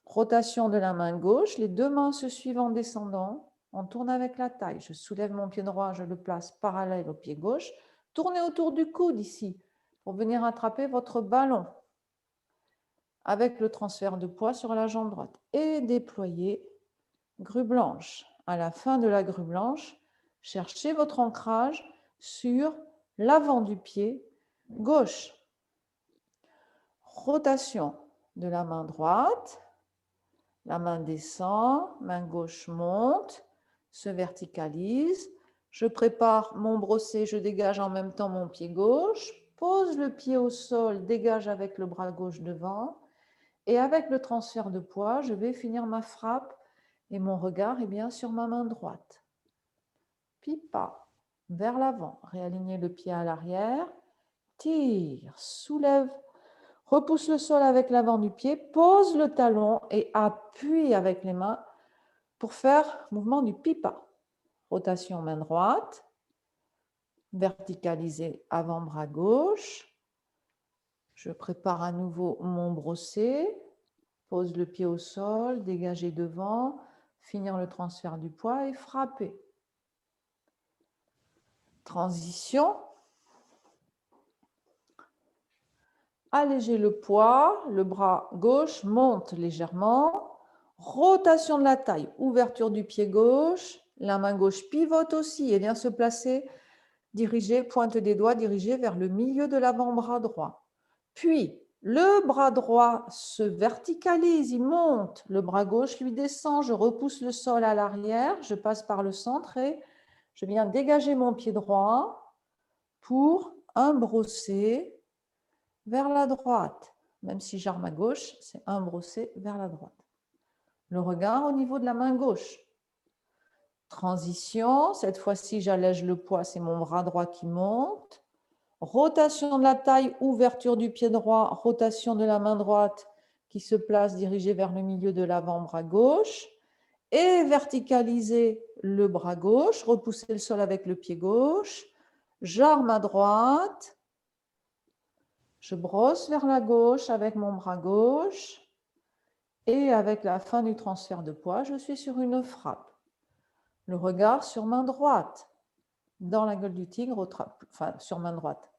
Rotation de la main gauche, les deux mains se suivent en descendant, on tourne avec la taille. Je soulève mon pied droit, je le place parallèle au pied gauche. Tournez autour du coude ici pour venir attraper votre ballon avec le transfert de poids sur la jambe droite. Et déployez, grue blanche. À la fin de la grue blanche, cherchez votre ancrage sur l'avant du pied gauche. Rotation de la main droite. La main descend, main gauche monte, se verticalise. Je prépare mon brosset, je dégage en même temps mon pied gauche, pose le pied au sol, dégage avec le bras gauche devant. Et avec le transfert de poids, je vais finir ma frappe et mon regard est bien sur ma main droite. Pipa, vers l'avant, réalignez le pied à l'arrière, tire, soulève, repousse le sol avec l'avant du pied, pose le talon et appuie avec les mains pour faire mouvement du pipa. Rotation main droite, verticaliser avant-bras gauche. Je prépare à nouveau mon brosset, pose le pied au sol, dégager devant, finir le transfert du poids et frapper. Transition. Allégez le poids, le bras gauche monte légèrement. Rotation de la taille, ouverture du pied gauche. La main gauche pivote aussi et vient se placer, diriger, pointe des doigts dirigée vers le milieu de l'avant-bras droit. Puis, le bras droit se verticalise, il monte. Le bras gauche lui descend, je repousse le sol à l'arrière, je passe par le centre et je viens dégager mon pied droit pour un brosset vers la droite. Même si j'arme à gauche, c'est un brosset vers la droite. Le regard au niveau de la main gauche. Transition, cette fois-ci j'allège le poids, c'est mon bras droit qui monte. Rotation de la taille, ouverture du pied droit, rotation de la main droite qui se place dirigée vers le milieu de l'avant-bras gauche. Et verticaliser le bras gauche, repousser le sol avec le pied gauche. J'arme à droite. Je brosse vers la gauche avec mon bras gauche. Et avec la fin du transfert de poids, je suis sur une frappe. Le regard sur main droite, dans la gueule du tigre, enfin sur main droite,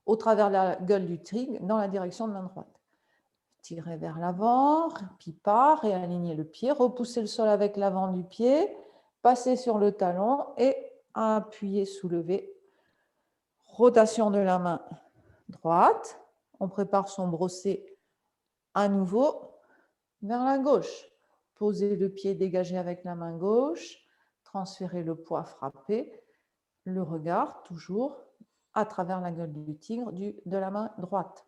au travers de la gueule du tigre, dans la direction de main droite. Tirez vers l'avant, pipa, réalignez le pied, repoussez le sol avec l'avant du pied, passez sur le talon et appuyez, soulevez. Rotation de la main droite. On prépare son brosset à nouveau vers la gauche. Posez le pied dégagé avec la main gauche. Transférez le poids, frappez. Le regard, toujours à travers la gueule du tigre de la main droite.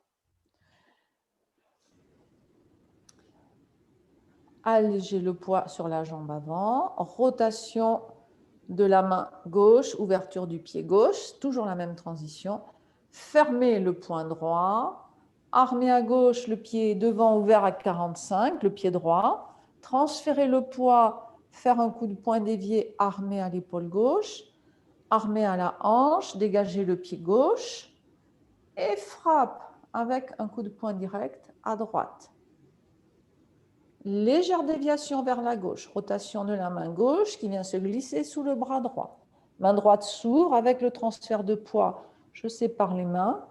Allégez le poids sur la jambe avant. Rotation de la main gauche, ouverture du pied gauche. Toujours la même transition. Fermez le poing droit. Armez à gauche, le pied devant ouvert à 45, le pied droit. Transférez le poids, faire un coup de poing dévié, armé à l'épaule gauche. Armé à la hanche, dégagez le pied gauche. Et frappe avec un coup de poing direct à droite. Légère déviation vers la gauche, rotation de la main gauche qui vient se glisser sous le bras droit. Main droite s'ouvre avec le transfert de poids. Je sépare les mains.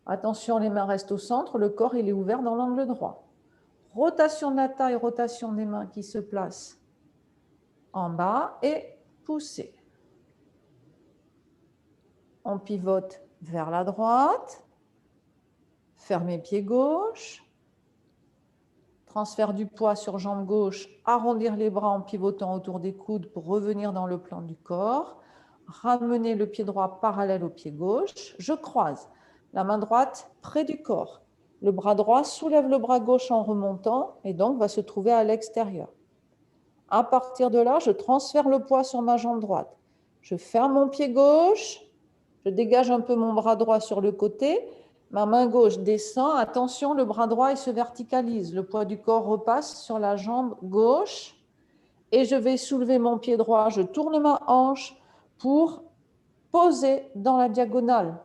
Attention, les mains restent au centre, le corps il est ouvert dans l'angle droit. Rotation de la taille, rotation des mains qui se placent en bas et poussez. On pivote vers la droite. fermer pied gauche, transfert du poids sur jambe gauche, arrondir les bras en pivotant autour des coudes pour revenir dans le plan du corps, ramener le pied droit parallèle au pied gauche, je croise la main droite près du corps, le bras droit soulève le bras gauche en remontant et donc va se trouver à l'extérieur. À partir de là, je transfère le poids sur ma jambe droite. Je ferme mon pied gauche, je dégage un peu mon bras droit sur le côté, ma main gauche descend, attention, le bras droit il se verticalise, le poids du corps repasse sur la jambe gauche et je vais soulever mon pied droit, je tourne ma hanche pour poser dans la diagonale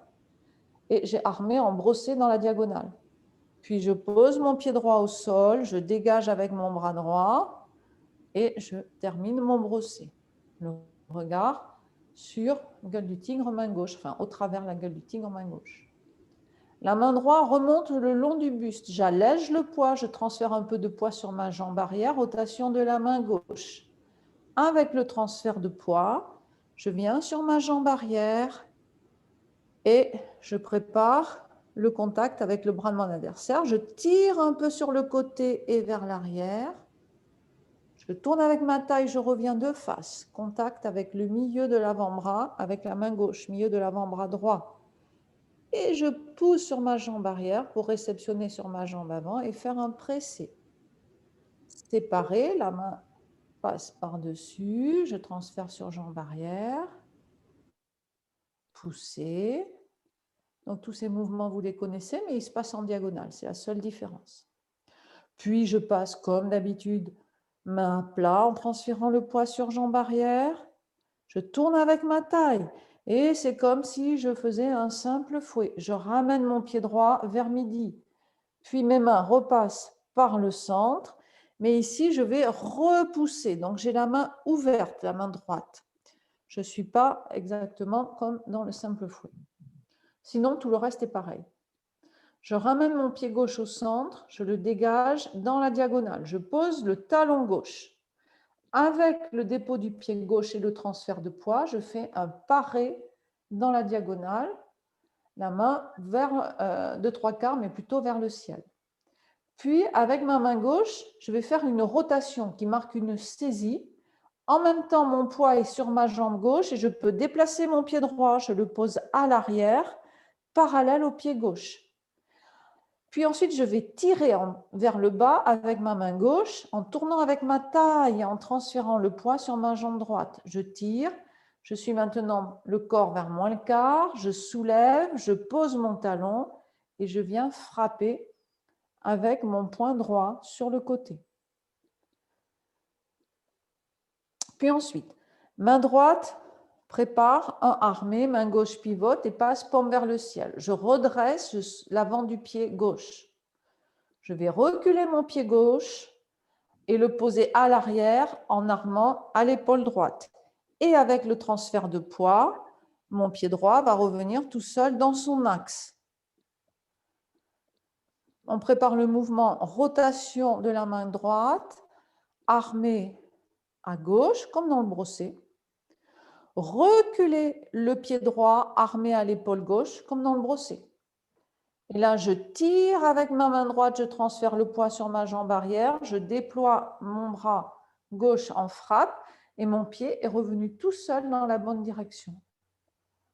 et j'ai armé en brossé dans la diagonale. Puis je pose mon pied droit au sol, je dégage avec mon bras droit et je termine mon brossé. Le regard sur la gueule du tigre, main gauche, enfin au travers la gueule du tigre, main gauche. La main droite remonte le long du buste. J'allège le poids, je transfère un peu de poids sur ma jambe arrière, rotation de la main gauche. Avec le transfert de poids, je viens sur ma jambe arrière et je prépare le contact avec le bras de mon adversaire. Je tire un peu sur le côté et vers l'arrière. Je tourne avec ma taille, je reviens de face. Contact avec le milieu de l'avant-bras, avec la main gauche, milieu de l'avant-bras droit. Et je pousse sur ma jambe arrière pour réceptionner sur ma jambe avant et faire un pressé. Séparé, la main passe par-dessus, je transfère sur jambe arrière. Pousser. Donc tous ces mouvements, vous les connaissez, mais ils se passent en diagonale, c'est la seule différence. Puis je passe comme d'habitude, main à plat en transférant le poids sur jambe arrière. Je tourne avec ma taille et c'est comme si je faisais un simple fouet. Je ramène mon pied droit vers midi. Puis mes mains repassent par le centre, mais ici je vais repousser. Donc j'ai la main ouverte, la main droite. Je ne suis pas exactement comme dans le simple fouet. Sinon, tout le reste est pareil. Je ramène mon pied gauche au centre, je le dégage dans la diagonale. Je pose le talon gauche. Avec le dépôt du pied gauche et le transfert de poids, je fais un paré dans la diagonale, la main vers de 3/4, mais plutôt vers le ciel. Puis, avec ma main gauche, je vais faire une rotation qui marque une saisie. En même temps, mon poids est sur ma jambe gauche et je peux déplacer mon pied droit. Je le pose à l'arrière, parallèle au pied gauche. Puis ensuite, je vais tirer vers le bas avec ma main gauche en tournant avec ma taille et en transférant le poids sur ma jambe droite. Je tire, je suis maintenant le corps vers moins le quart, je soulève, je pose mon talon et je viens frapper avec mon poing droit sur le côté. Puis ensuite, main droite prépare un armé, main gauche pivote et passe paume vers le ciel. Je redresse l'avant du pied gauche. Je vais reculer mon pied gauche et le poser à l'arrière en armant à l'épaule droite. Et avec le transfert de poids, mon pied droit va revenir tout seul dans son axe. On prépare le mouvement rotation de la main droite, armée à gauche, comme dans le brossé. Reculer le pied droit armé à l'épaule gauche, comme dans le brossé. Et là, je tire avec ma main droite, je transfère le poids sur ma jambe arrière, je déploie mon bras gauche en frappe et mon pied est revenu tout seul dans la bonne direction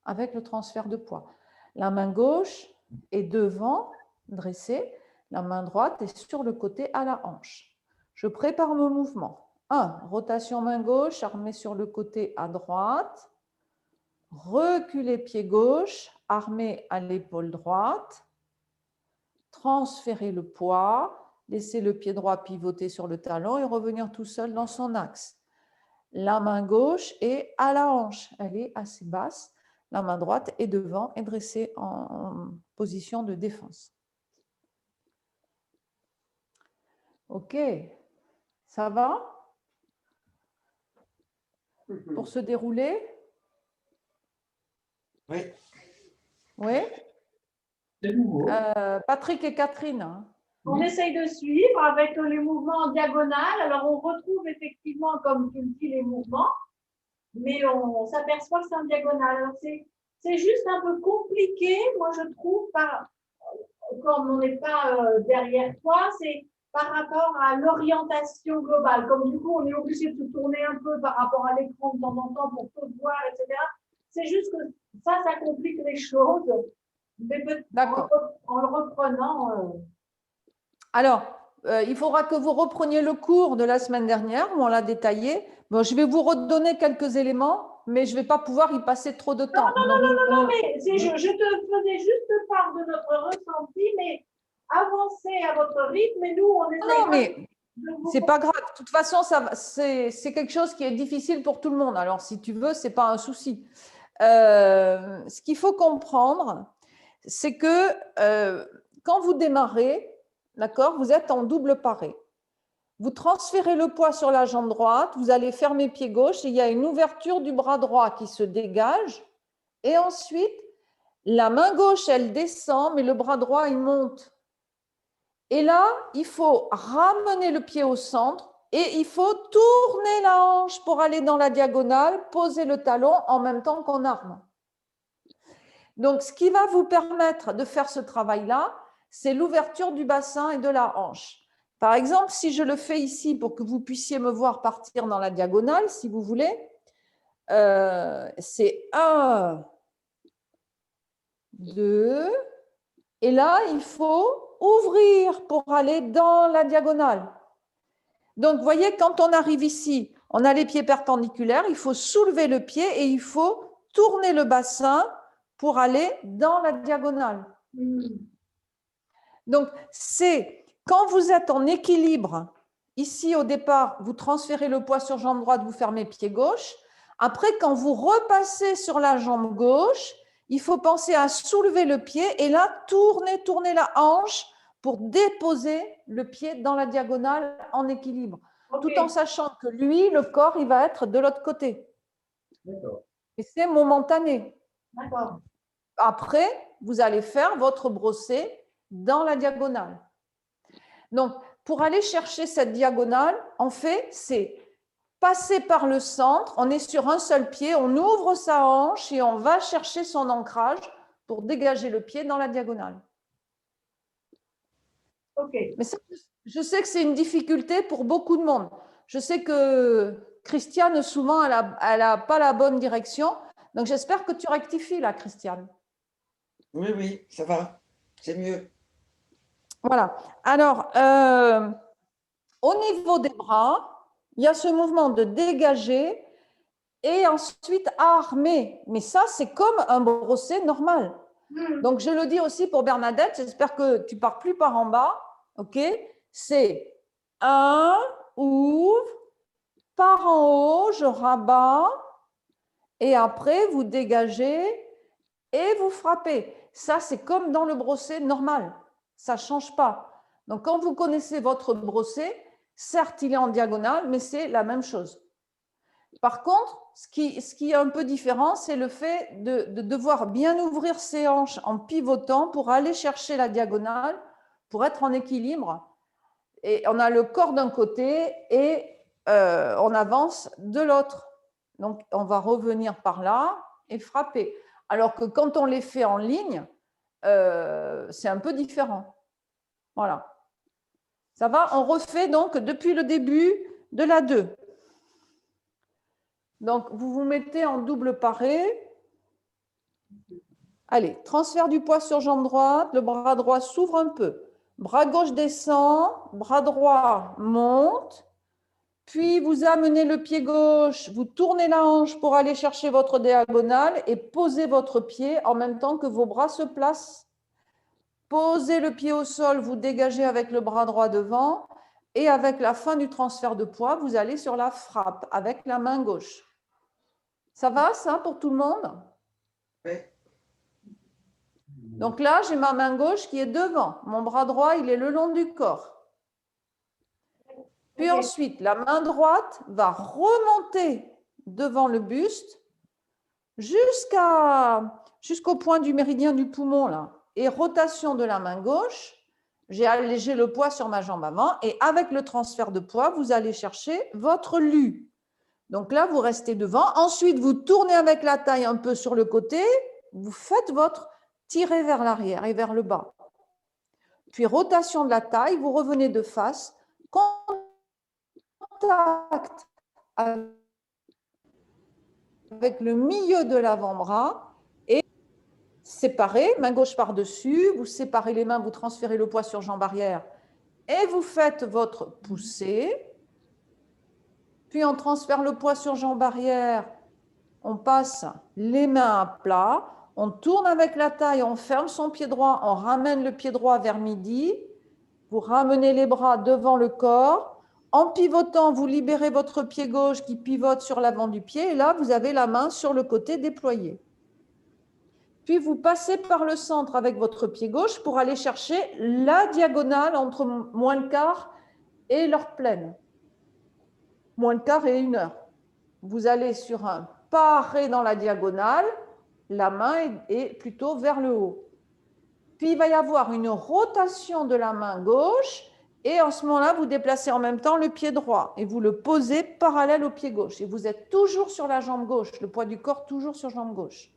avec le transfert de poids. La main gauche est devant, dressée, la main droite est sur le côté à la hanche. Je prépare mon mouvement. 1. Rotation main gauche, armée sur le côté à droite. Reculer pied gauche, armé à l'épaule droite. Transférer le poids, laisser le pied droit pivoter sur le talon et revenir tout seul dans son axe. La main gauche est à la hanche, elle est assez basse. La main droite est devant et dressée en position de défense. Ok, ça va? Pour se dérouler? Oui. Oui? C'est nouveau. Patrick et Catherine. On essaye de suivre avec les mouvements en diagonale. Alors, on retrouve effectivement, comme tu le dis, les mouvements, mais on s'aperçoit que c'est en diagonale. Alors, c'est juste un peu compliqué, moi, je trouve, comme on n'est pas derrière toi, c'est par rapport à l'orientation globale. Comme du coup, on est obligé de se tourner un peu par rapport à l'écran de temps en temps pour tout voir, etc. C'est juste que ça complique les choses. Mais en le reprenant. Alors, il faudra que vous repreniez le cours de la semaine dernière où on l'a détaillé. Bon, je vais vous redonner quelques éléments, mais je ne vais pas pouvoir y passer trop de temps. Non, mais je te faisais juste part de notre ressenti, mais avancez à votre rythme et nous, on est. Non, mais c'est pas grave. De toute façon, c'est quelque chose qui est difficile pour tout le monde. Alors, si tu veux, ce n'est pas un souci. Ce qu'il faut comprendre, c'est que quand vous démarrez, d'accord, vous êtes en double paré. Vous transférez le poids sur la jambe droite, vous allez fermer pied gauche et il y a une ouverture du bras droit qui se dégage. Et ensuite, la main gauche, elle descend, mais le bras droit, il monte. Et là, il faut ramener le pied au centre et il faut tourner la hanche pour aller dans la diagonale, poser le talon en même temps qu'on arme. Donc, ce qui va vous permettre de faire ce travail-là, c'est l'ouverture du bassin et de la hanche. Par exemple, si je le fais ici pour que vous puissiez me voir partir dans la diagonale, si vous voulez, c'est 1, 2, et là, il faut ouvrir pour aller dans la diagonale. Donc, vous voyez, quand on arrive ici, on a les pieds perpendiculaires, il faut soulever le pied et il faut tourner le bassin pour aller dans la diagonale. Donc, c'est quand vous êtes en équilibre, ici au départ, vous transférez le poids sur jambe droite, vous fermez pied gauche. Après, quand vous repassez sur la jambe gauche, il faut penser à soulever le pied et là, tourner la hanche pour déposer le pied dans la diagonale en équilibre. Tout en sachant que lui, le corps, il va être de l'autre côté. Et c'est momentané. Après, vous allez faire votre brossé dans la diagonale. Donc, pour aller chercher cette diagonale, en fait, c'est passer par le centre, on est sur un seul pied, on ouvre sa hanche et on va chercher son ancrage pour dégager le pied dans la diagonale. Mais ça, je sais que c'est une difficulté pour beaucoup de monde. Je sais que Christiane, souvent, elle n'a pas la bonne direction. Donc, j'espère que tu rectifies là, Christiane. Oui, ça va. C'est mieux. Voilà. Alors, au niveau des bras, il y a ce mouvement de dégager et ensuite armer. Mais ça, c'est comme un brossé normal. Donc, je le dis aussi pour Bernadette, j'espère que tu ne pars plus par en bas. OK? C'est 1, ouvre, par en haut, je rabats et après, vous dégagez et vous frappez. Ça, c'est comme dans le brossé normal. Ça ne change pas. Donc, quand vous connaissez votre brossé, certes, il est en diagonale, mais c'est la même chose. Par contre, ce qui est un peu différent, c'est le fait de devoir bien ouvrir ses hanches en pivotant pour aller chercher la diagonale, pour être en équilibre. Et on a le corps d'un côté et on avance de l'autre. Donc, on va revenir par là et frapper. Alors que quand on les fait en ligne, c'est un peu différent. Voilà. Ça va? On refait donc depuis le début de la 2. Donc, vous vous mettez en double paré. Allez, transfert du poids sur jambe droite. Le bras droit s'ouvre un peu. Bras gauche descend. Bras droit monte. Puis, vous amenez le pied gauche. Vous tournez la hanche pour aller chercher votre diagonale et posez votre pied en même temps que vos bras se placent. Posez le pied au sol, vous dégagez avec le bras droit devant et avec la fin du transfert de poids, vous allez sur la frappe avec la main gauche. Ça va, ça, pour tout le monde? Oui. Donc là, j'ai ma main gauche qui est devant. Mon bras droit, il est le long du corps. Puis ensuite, la main droite va remonter devant le buste jusqu'au point du méridien du poumon, là. Et rotation de la main gauche, j'ai allégé le poids sur ma jambe avant et avec le transfert de poids, vous allez chercher votre lu. Donc là, vous restez devant. Ensuite, vous tournez avec la taille un peu sur le côté. Vous faites votre tiré vers l'arrière et vers le bas. puis rotation de la taille, vous revenez de face, contact avec le milieu de l'avant-bras et séparez, main gauche par-dessus, vous séparez les mains, vous transférez le poids sur jambe arrière et vous faites votre poussée. Puis on transfère le poids sur jambe arrière, on passe les mains à plat, on tourne avec la taille, on ferme son pied droit, on ramène le pied droit vers midi, vous ramenez les bras devant le corps. En pivotant, vous libérez votre pied gauche qui pivote sur l'avant du pied et là, vous avez la main sur le côté déployée. Puis, vous passez par le centre avec votre pied gauche pour aller chercher la diagonale entre moins le quart et l'heure pleine. Moins le quart et 1 heure. Vous allez sur un pas arrêt dans la diagonale, la main est plutôt vers le haut. Puis, il va y avoir une rotation de la main gauche. Et en ce moment-là, vous déplacez en même temps le pied droit et vous le posez parallèle au pied gauche. Et vous êtes toujours sur la jambe gauche, le poids du corps toujours sur jambe gauche.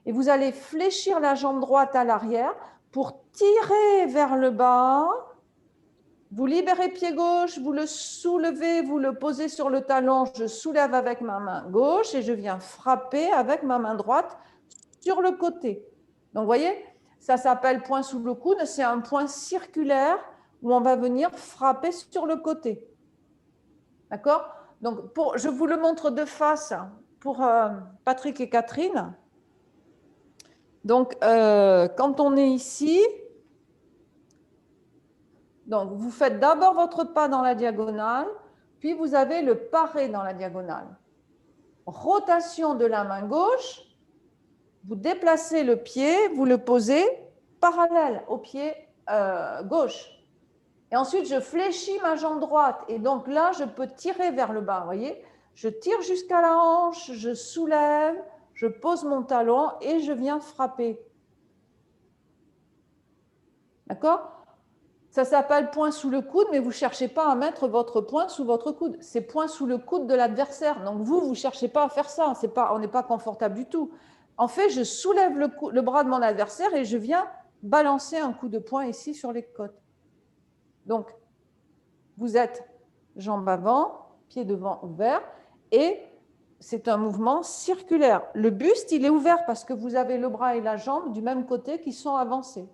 Et vous allez fléchir la jambe droite à l'arrière pour tirer vers le bas. Vous libérez pied gauche, vous le soulevez, vous le posez sur le talon. Je soulève avec ma main gauche et je viens frapper avec ma main droite sur le côté. Donc, vous voyez, ça s'appelle point sous le coude. C'est un point circulaire où on va venir frapper sur le côté. D'accord? Donc, je vous le montre de face pour Patrick et Catherine. Donc, quand on est ici, donc vous faites d'abord votre pas dans la diagonale, puis vous avez le paré dans la diagonale. Rotation de la main gauche, vous déplacez le pied, vous le posez parallèle au pied gauche. Et ensuite, je fléchis ma jambe droite. Et donc là, je peux tirer vers le bas. Vous voyez, je tire jusqu'à la hanche, je soulève, je pose mon talon et je viens frapper. D'accord? Ça s'appelle point sous le coude, mais vous ne cherchez pas à mettre votre poing sous votre coude. C'est point sous le coude de l'adversaire. Donc vous ne cherchez pas à faire ça. On n'est pas confortable du tout. En fait, je soulève le bras de mon adversaire et je viens balancer un coup de poing ici sur les côtes. Donc, vous êtes jambe avant, pied devant ouvert, et c'est un mouvement circulaire. Le buste, il est ouvert parce que vous avez le bras et la jambe du même côté qui sont avancés.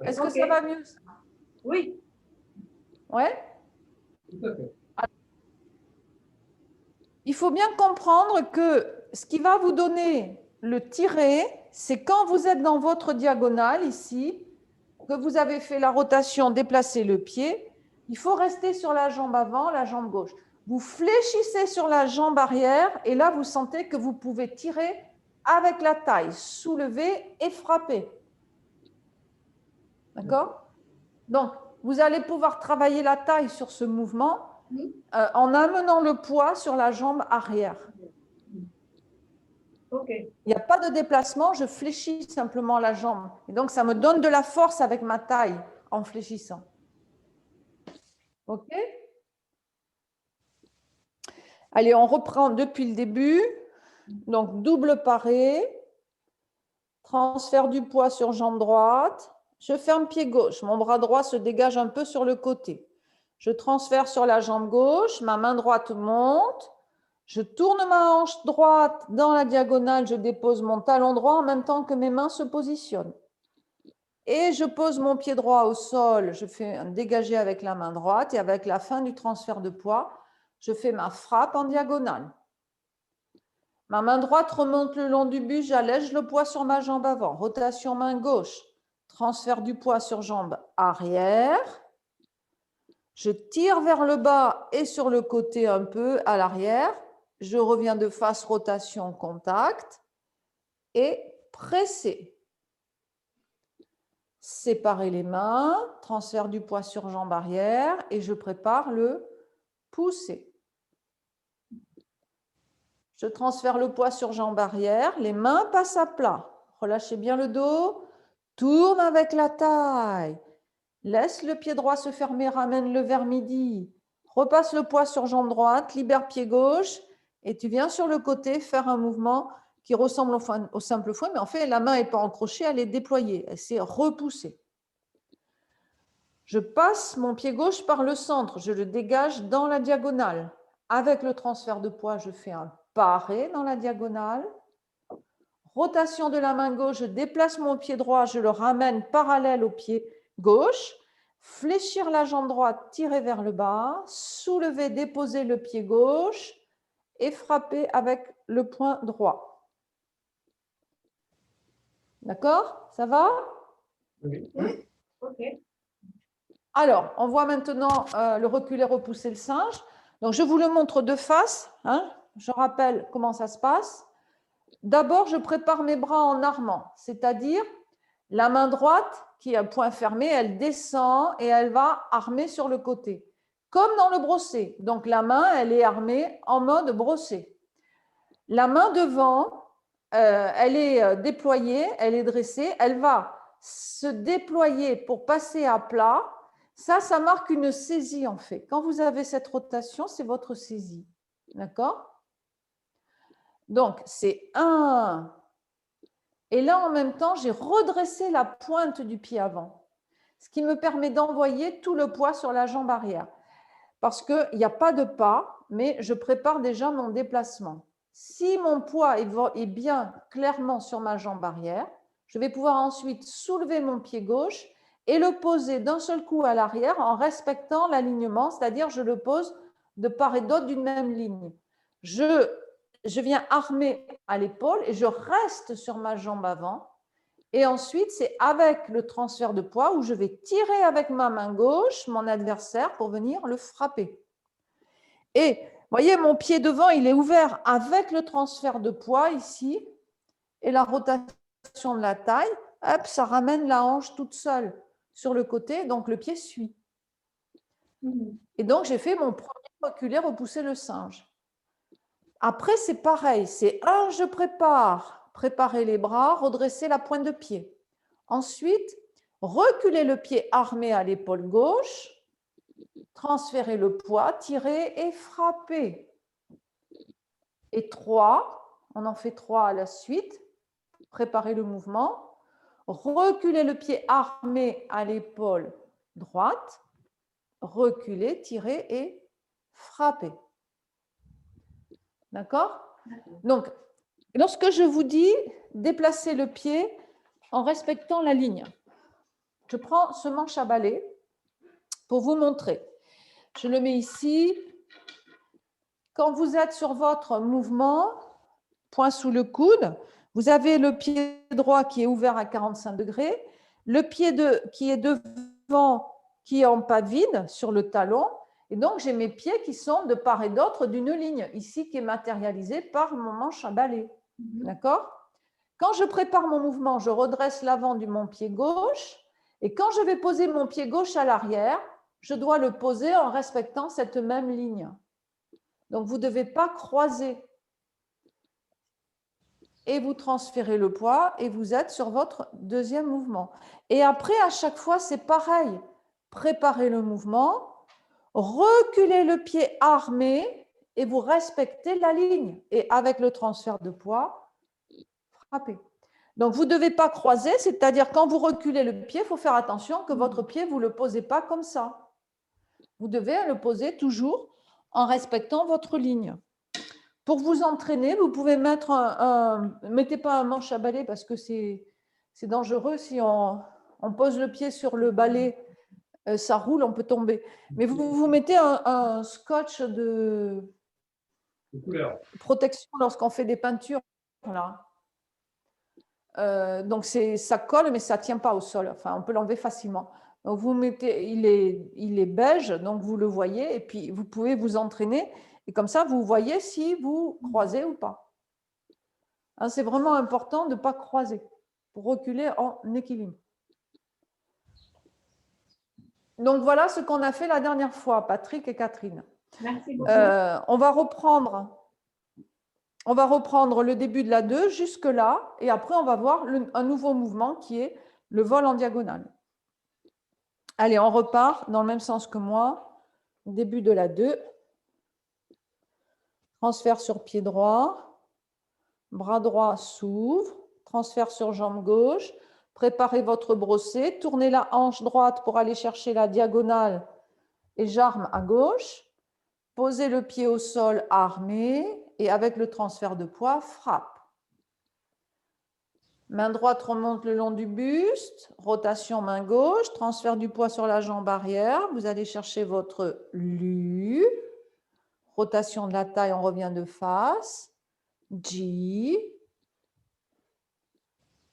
Est-ce que ça va mieux? Oui. Ouais. Tout à fait. Il faut bien comprendre que ce qui va vous donner le tiré, c'est quand vous êtes dans votre diagonale ici, que vous avez fait la rotation, déplacer le pied, il faut rester sur la jambe avant, la jambe gauche. Vous fléchissez sur la jambe arrière et là, vous sentez que vous pouvez tirer avec la taille, soulever et frapper. D'accord? Donc, vous allez pouvoir travailler la taille sur ce mouvement en amenant le poids sur la jambe arrière. Okay. Il n'y a pas de déplacement, je fléchis simplement la jambe. Et donc, ça me donne de la force avec ma taille en fléchissant. OK? Allez, on reprend depuis le début. Donc, double paré, transfert du poids sur jambe droite. Je ferme pied gauche, mon bras droit se dégage un peu sur le côté. Je transfère sur la jambe gauche, ma main droite monte. Je tourne ma hanche droite dans la diagonale, je dépose mon talon droit en même temps que mes mains se positionnent. Et je pose mon pied droit au sol, je fais un dégagé avec la main droite et avec la fin du transfert de poids, je fais ma frappe en diagonale. Ma main droite remonte le long du buste, j'allège le poids sur ma jambe avant. Rotation main gauche, transfert du poids sur jambe arrière. Je tire vers le bas et sur le côté un peu à l'arrière. Je reviens de face, rotation, contact et presser. Séparer les mains, transfert du poids sur jambe arrière et je prépare le pousser. Je transfère le poids sur jambe arrière, les mains passent à plat. Relâchez bien le dos, tourne avec la taille. Laisse le pied droit se fermer, ramène-le vers midi. Repasse le poids sur jambe droite, libère pied gauche et tu viens sur le côté faire un mouvement qui ressemble au simple fouet, mais en fait, la main n'est pas en crochet, elle est déployée, elle s'est repoussée. Je passe mon pied gauche par le centre, je le dégage dans la diagonale. Avec le transfert de poids, je fais un paré dans la diagonale. Rotation de la main gauche, je déplace mon pied droit, je le ramène parallèle au pied gauche. Fléchir la jambe droite, tirer vers le bas. Soulever, déposer le pied gauche et frapper avec le poing droit. D'accord? Ça va? Oui. Ok. Alors, on voit maintenant le reculer, repousser le singe. Donc, je vous le montre de face. Hein. Je rappelle comment ça se passe. D'abord, je prépare mes bras en armant, c'est-à-dire la main droite qui a poing fermé, elle descend et elle va armer sur le côté, comme dans le brosser. Donc, la main, elle est armée en mode brosser. La main devant, elle est déployée, elle est dressée, elle va se déployer pour passer à plat. Ça marque une saisie en fait. Quand vous avez cette rotation, c'est votre saisie. D'accord? Donc, c'est 1. Et là, en même temps, j'ai redressé la pointe du pied avant, ce qui me permet d'envoyer tout le poids sur la jambe arrière. Parce qu'il n'y a pas de pas, mais je prépare déjà mon déplacement. Si mon poids est bien clairement sur ma jambe arrière, je vais pouvoir ensuite soulever mon pied gauche et le poser d'un seul coup à l'arrière en respectant l'alignement, c'est-à-dire je le pose de part et d'autre d'une même ligne. Je viens armer à l'épaule et je reste sur ma jambe avant. Et ensuite, c'est avec le transfert de poids où je vais tirer avec ma main gauche mon adversaire pour venir le frapper. Et vous voyez, mon pied devant, il est ouvert avec le transfert de poids ici et la rotation de la taille. Hop, ça ramène la hanche toute seule sur le côté, donc le pied suit. Et donc, j'ai fait mon premier reculer, repousser le singe. Après, c'est pareil. C'est je prépare. Préparer les bras, redresser la pointe de pied. Ensuite, reculer le pied armé à l'épaule gauche, transférer le poids, tirer et frapper. Et 3, on en fait 3 à la suite. Préparer le mouvement. Reculer le pied armé à l'épaule droite. Reculer, tirer et frapper. D'accord? Donc, lorsque je vous dis déplacer le pied en respectant la ligne, je prends ce manche à balai pour vous montrer. Je le mets ici. Quand vous êtes sur votre mouvement, poing sous le coude, vous avez le pied droit qui est ouvert à 45 degrés, le pied qui est devant qui est en pas vide sur le talon. Et donc, j'ai mes pieds qui sont de part et d'autre d'une ligne, ici qui est matérialisée par mon manche à balai. D'accord? Quand je prépare mon mouvement, je redresse l'avant de mon pied gauche. Et quand je vais poser mon pied gauche à l'arrière, je dois le poser en respectant cette même ligne. Donc, vous ne devez pas croiser. Et vous transférez le poids et vous êtes sur votre deuxième mouvement. Et après, à chaque fois, c'est pareil. Préparez le mouvement, reculez le pied armé et vous respectez la ligne. Et avec le transfert de poids, frappez. Donc, vous ne devez pas croiser, c'est-à-dire quand vous reculez le pied, il faut faire attention que votre pied, vous ne le posez pas comme ça. Vous devez le poser toujours en respectant votre ligne. Pour vous entraîner, vous pouvez mettre mettez pas un manche à balai parce que c'est dangereux. Si on pose le pied sur le balai, ça roule, on peut tomber. Mais vous mettez un scotch de protection lorsqu'on fait des peintures. Là. Donc ça colle, mais ça ne tient pas au sol. Enfin, on peut l'enlever facilement. Donc vous mettez, il est beige, donc vous le voyez, et puis vous pouvez vous entraîner. Et comme ça, vous voyez si vous croisez ou pas. Hein, c'est vraiment important de ne pas croiser pour reculer en équilibre. Donc, voilà ce qu'on a fait la dernière fois, Patrick et Catherine. Merci beaucoup. On va reprendre le début de la 2 jusque-là et après, on va voir un nouveau mouvement qui est le vol en diagonale. Allez, on repart dans le même sens que moi. Début de la 2. Transfert sur pied droit. Bras droit s'ouvre, transfert sur jambe gauche. Préparez votre brossé, tournez la hanche droite pour aller chercher la diagonale et j'arme à gauche. Posez le pied au sol armé et avec le transfert de poids, frappe. Main droite remonte le long du buste, rotation main gauche, transfert du poids sur la jambe arrière. Vous allez chercher votre lu. Rotation de la taille, on revient de face. Ji.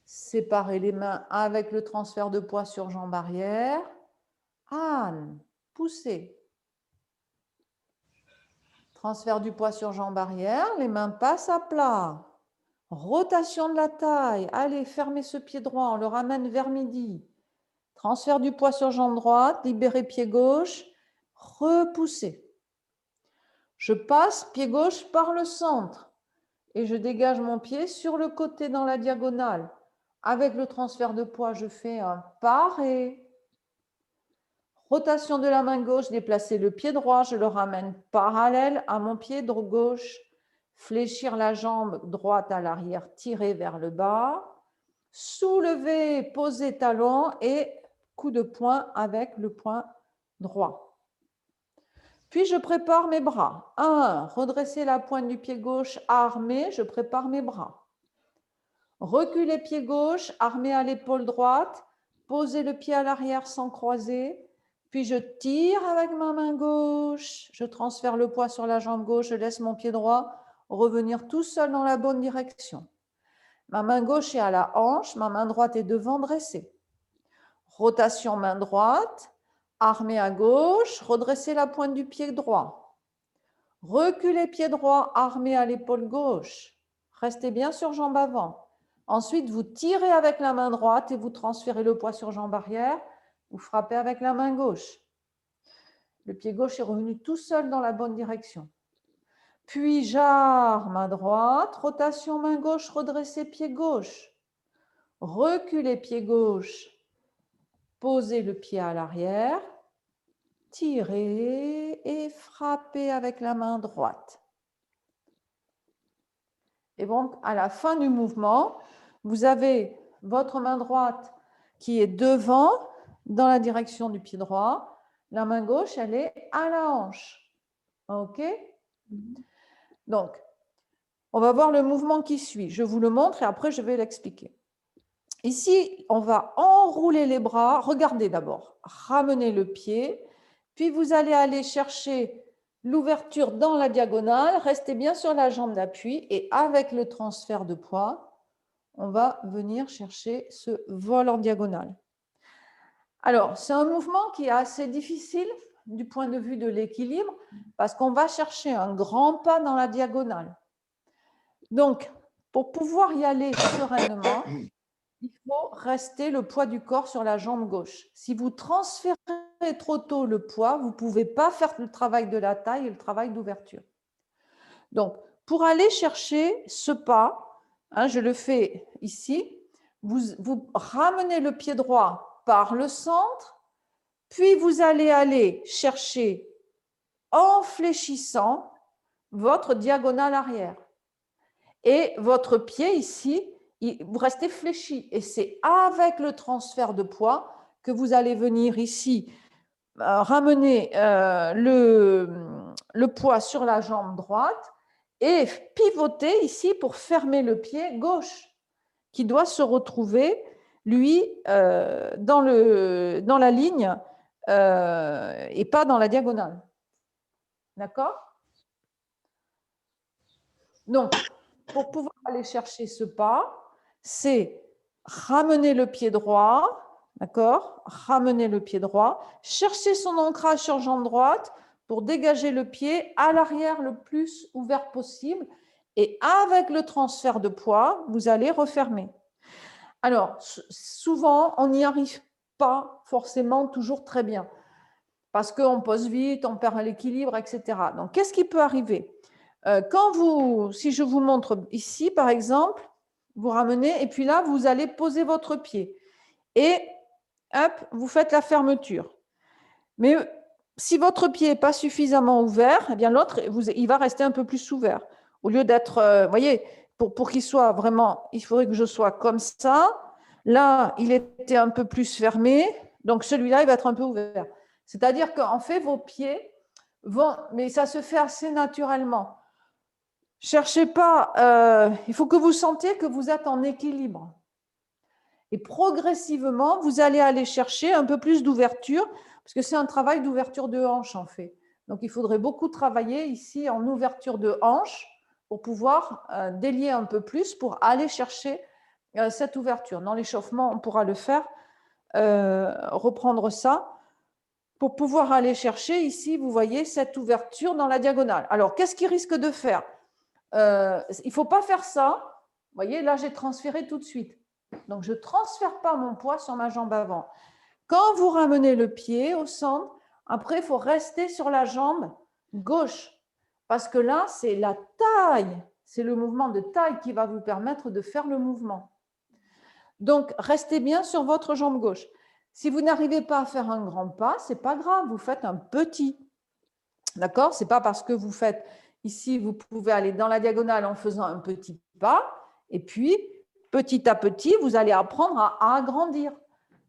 Séparez les mains avec le transfert de poids sur jambe arrière. An. Poussez. Transfert du poids sur jambe arrière. Les mains passent à plat. Rotation de la taille. Allez, fermez ce pied droit. On le ramène vers midi. Transfert du poids sur jambe droite. Libérez pied gauche. Repoussez. Je passe pied gauche par le centre. Et je dégage mon pied sur le côté dans la diagonale. Avec le transfert de poids, je fais un paré. Rotation de la main gauche, déplacer le pied droit, je le ramène parallèle à mon pied gauche. Fléchir la jambe droite à l'arrière, tirer vers le bas. Soulever, poser talon et coup de poing avec le poing droit. Puis je prépare mes bras. 1, redresser la pointe du pied gauche, armé, je prépare mes bras. Reculez pied gauche, armé à l'épaule droite, posez le pied à l'arrière sans croiser, puis je tire avec ma main gauche, je transfère le poids sur la jambe gauche, je laisse mon pied droit revenir tout seul dans la bonne direction. Ma main gauche est à la hanche, ma main droite est devant dressée. Rotation main droite, armé à gauche, redressez la pointe du pied droit. Reculez pied droit, armé à l'épaule gauche. Restez bien sur jambe avant. Ensuite, vous tirez avec la main droite et vous transférez le poids sur jambe arrière. Vous frappez avec la main gauche. Le pied gauche est revenu tout seul dans la bonne direction. Puis j'arme main droite, rotation main gauche, redressez pied gauche. Reculez pied gauche, posez le pied à l'arrière, tirez et frappez avec la main droite. Et donc, à la fin du mouvement, vous avez votre main droite qui est devant, dans la direction du pied droit. La main gauche, elle est à la hanche. OK? Donc, on va voir le mouvement qui suit. Je vous le montre et après, je vais l'expliquer. Ici, on va enrouler les bras. Regardez d'abord. Ramenez le pied. Puis, vous allez aller chercher l'ouverture dans la diagonale. Restez bien sur la jambe d'appui. Et avec le transfert de poids, on va venir chercher ce vol en diagonale. Alors, c'est un mouvement qui est assez difficile du point de vue de l'équilibre parce qu'on va chercher un grand pas dans la diagonale. Donc, pour pouvoir y aller sereinement, il faut rester le poids du corps sur la jambe gauche. Si vous transférez trop tôt le poids, vous ne pouvez pas faire le travail de la taille et le travail d'ouverture. Donc, pour aller chercher ce pas, je le fais ici, vous ramenez le pied droit par le centre, puis vous allez aller chercher en fléchissant votre diagonale arrière. Et votre pied ici, vous restez fléchi. Et c'est avec le transfert de poids que vous allez venir ici ramener le poids sur la jambe droite et pivoter ici pour fermer le pied gauche qui doit se retrouver, lui, dans la ligne et pas dans la diagonale. D'accord? Donc, pour pouvoir aller chercher ce pas, c'est ramener le pied droit, d'accord? Ramener le pied droit, chercher son ancrage sur jambe droite pour dégager le pied à l'arrière le plus ouvert possible. Et avec le transfert de poids, vous allez refermer. Alors, souvent, on n'y arrive pas forcément toujours très bien parce qu'on pose vite, on perd l'équilibre, etc. Donc, qu'est-ce qui peut arriver? Si je vous montre ici, par exemple, vous ramenez et puis là, vous allez poser votre pied et hop, vous faites la fermeture. Mais si votre pied n'est pas suffisamment ouvert, eh bien l'autre, il va rester un peu plus ouvert. Au lieu d'être, vous voyez, pour qu'il soit vraiment, il faudrait que je sois comme ça. Là, il était un peu plus fermé, donc celui-là, il va être un peu ouvert. C'est-à-dire qu'en fait, vos pieds vont, mais ça se fait assez naturellement. Cherchez pas, il faut que vous sentiez que vous êtes en équilibre. Et progressivement, vous allez aller chercher un peu plus d'ouverture, parce que c'est un travail d'ouverture de hanche en fait. Donc, il faudrait beaucoup travailler ici en ouverture de hanche pour pouvoir délier un peu plus, pour aller chercher cette ouverture. Dans l'échauffement, on pourra le faire, reprendre ça, pour pouvoir aller chercher ici, vous voyez, cette ouverture dans la diagonale. Alors, qu'est-ce qu'il risque de faire? Il ne faut pas faire ça. Vous voyez, là, j'ai transféré tout de suite. Donc, je ne transfère pas mon poids sur ma jambe avant. Quand vous ramenez le pied au centre, après, il faut rester sur la jambe gauche. Parce que là, c'est la taille. C'est le mouvement de taille qui va vous permettre de faire le mouvement. Donc, restez bien sur votre jambe gauche. Si vous n'arrivez pas à faire un grand pas, ce n'est pas grave, vous faites un petit. D'accord? Ce n'est pas parce que vous faites ici, vous pouvez aller dans la diagonale en faisant un petit pas. Et puis, petit à petit, vous allez apprendre à agrandir.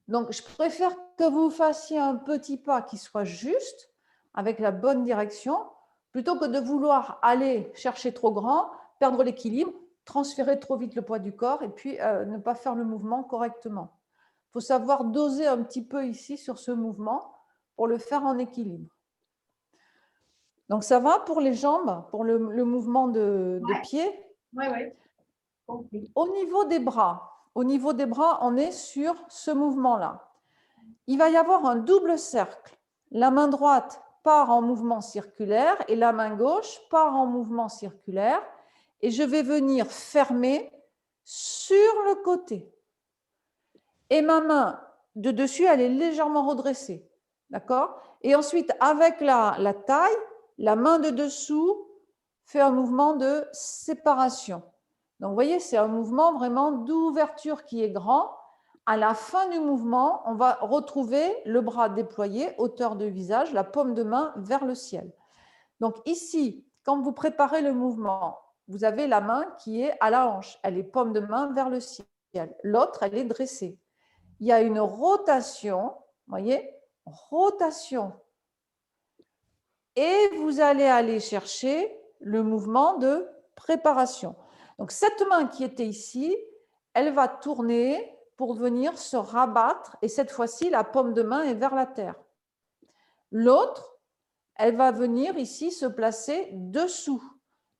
Donc, je préfère que vous fassiez un petit pas qui soit juste, avec la bonne direction, plutôt que de vouloir aller chercher trop grand, perdre l'équilibre, transférer trop vite le poids du corps et puis ne pas faire le mouvement correctement. Il faut savoir doser un petit peu ici sur ce mouvement pour le faire en équilibre. Donc, ça va pour les jambes, pour le mouvement de pied? Oui, oui. Au niveau des bras, on est sur ce mouvement-là. Il va y avoir un double cercle. La main droite part en mouvement circulaire et la main gauche part en mouvement circulaire. Et je vais venir fermer sur le côté. Et ma main de dessus, elle est légèrement redressée. D'accord? Et ensuite, avec la taille, la main de dessous fait un mouvement de séparation. Donc, vous voyez, c'est un mouvement vraiment d'ouverture qui est grand. À la fin du mouvement, on va retrouver le bras déployé, hauteur de visage, la paume de main vers le ciel. Donc ici, quand vous préparez le mouvement, vous avez la main qui est à la hanche. Elle est paume de main vers le ciel. L'autre, elle est dressée. Il y a une rotation, vous voyez, rotation. Et vous allez aller chercher le mouvement de préparation. Donc, cette main qui était ici, elle va tourner pour venir se rabattre. Et cette fois-ci, la paume de main est vers la terre. L'autre, elle va venir ici se placer dessous.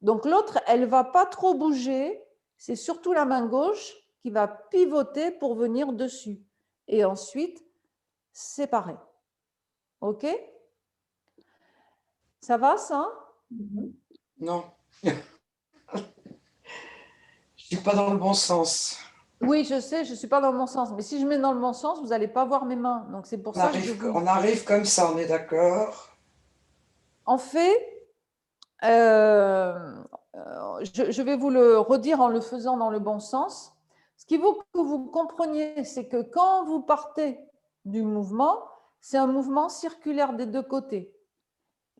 Donc, l'autre, elle ne va pas trop bouger. C'est surtout la main gauche qui va pivoter pour venir dessus. Et ensuite, séparer. OK? Ça va, ça? Non. Je ne suis pas dans le bon sens. Oui, je sais, je ne suis pas dans le bon sens. Mais si je mets dans le bon sens, vous n'allez pas voir mes mains. Donc, c'est pour ça que on arrive comme ça, on est d'accord? En fait, je vais vous le redire en le faisant dans le bon sens. Ce qu'il faut que vous compreniez, c'est que quand vous partez du mouvement, c'est un mouvement circulaire des deux côtés.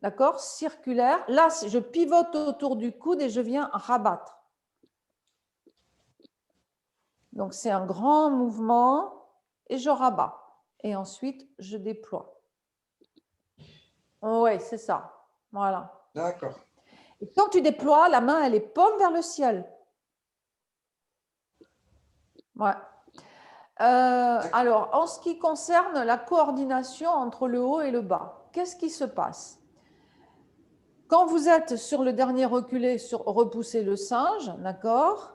D'accord? Circulaire. Là, je pivote autour du coude et je viens rabattre. Donc, c'est un grand mouvement et je rabats. Et ensuite, je déploie. Oui, c'est ça. Voilà. D'accord. Et quand tu déploies, la main, elle est paume vers le ciel. Ouais. Alors, en ce qui concerne la coordination entre le haut et le bas, qu'est-ce qui se passe? Quand vous êtes sur le dernier reculé, sur repousser le singe, d'accord?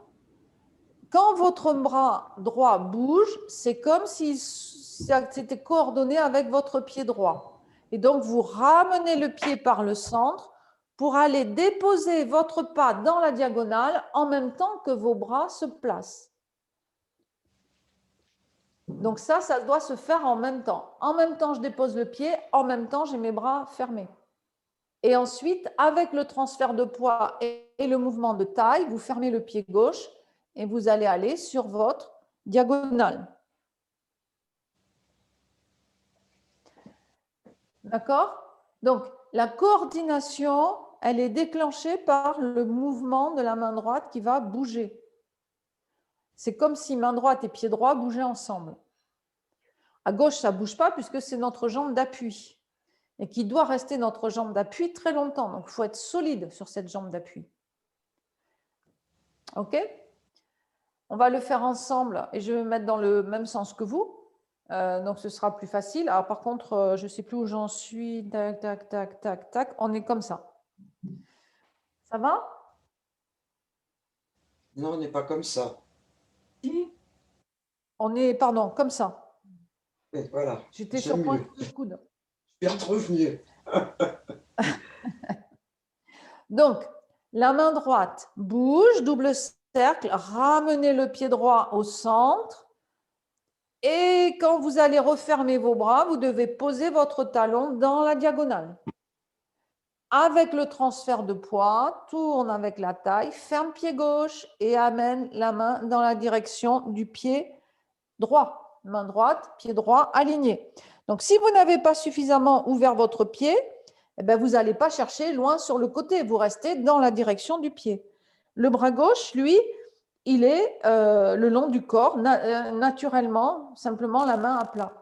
Quand votre bras droit bouge, c'est comme si c'était coordonné avec votre pied droit. Et donc, vous ramenez le pied par le centre pour aller déposer votre pas dans la diagonale en même temps que vos bras se placent. Donc ça doit se faire en même temps. En même temps, je dépose le pied, en même temps, j'ai mes bras fermés. Et ensuite, avec le transfert de poids et le mouvement de taille, vous fermez le pied gauche et vous allez aller sur votre diagonale. D'accord? Donc, la coordination, elle est déclenchée par le mouvement de la main droite qui va bouger. C'est comme si main droite et pied droit bougeaient ensemble. À gauche, ça ne bouge pas puisque c'est notre jambe d'appui et qui doit rester notre jambe d'appui très longtemps. Donc, il faut être solide sur cette jambe d'appui. OK? On va le faire ensemble et je vais me mettre dans le même sens que vous. Donc, ce sera plus facile. Alors, par contre, je ne sais plus où j'en suis. Tac, tac, tac, tac, tac. On est comme ça. Ça va? Non, on n'est pas comme ça. On est, pardon, comme ça. Et voilà. J'étais J'aime sur point mieux. de coude. Je suis revenu. Donc, la main droite bouge, double cercle, ramenez le pied droit au centre. Et quand vous allez refermer vos bras, vous devez poser votre talon dans la diagonale. Avec le transfert de poids, tourne avec la taille, ferme pied gauche et amène la main dans la direction du pied droit. Main droite, pied droit aligné. Donc, si vous n'avez pas suffisamment ouvert votre pied, eh bien, vous n'allez pas chercher loin sur le côté. Vous restez dans la direction du pied. Le bras gauche, lui, il est le long du corps, naturellement, simplement la main à plat.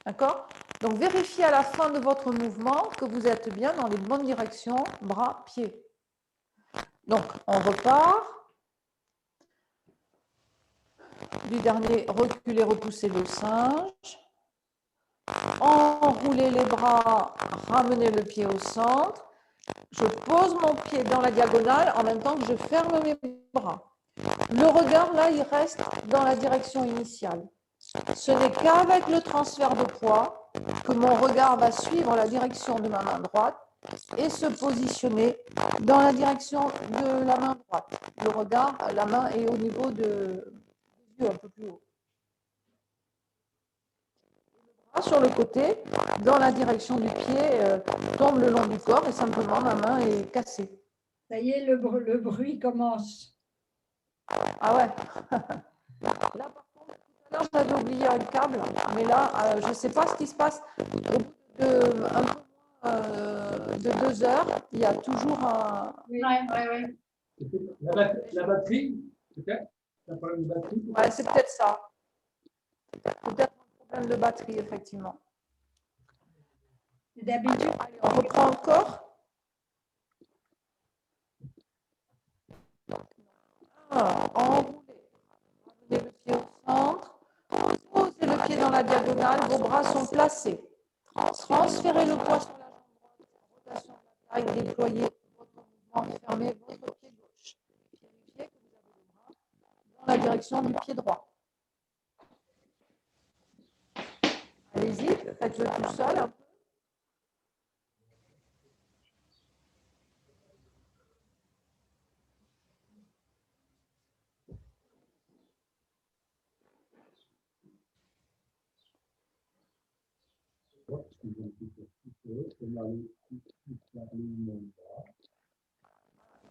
D'accord? Donc, vérifiez à la fin de votre mouvement que vous êtes bien dans les bonnes directions, bras, pieds. Donc, on repart. Du dernier, reculez, repoussez le singe. Enroulez les bras, ramenez le pied au centre. Je pose mon pied dans la diagonale en même temps que je ferme mes bras. Le regard, là, il reste dans la direction initiale. Ce n'est qu'avec le transfert de poids que mon regard va suivre la direction de ma main droite et se positionner dans la direction de la main droite. Le regard, la main est au niveau des yeux, un peu plus haut. Sur le côté, dans la direction du pied, tombe le long du corps et simplement ma main est cassée. Ça y est, le bruit commence. Ah ouais. Là, par contre, tout à l'heure, j'avais oublié un câble, mais là, je ne sais pas ce qui se passe. Au bout de un peu moins de 2 heures, il y a toujours un. Oui. La batterie, peut-être? Un problème de batterie? Ouais, c'est peut-être ça. Peut-être un problème de batterie, effectivement. D'habitude, Allez, on reprend encore. Alors, enroulez. Ramenez le pied au centre. Posez le pied dans la diagonale. Vos bras sont placés. Transférez le poids sur la jambe droite. Rotation de la taille. Déployez votre mouvement. Fermez votre pied gauche. Vérifiez que vous avez le bras dans la direction du pied droit. Allez-y, faites-le tout seul un peu.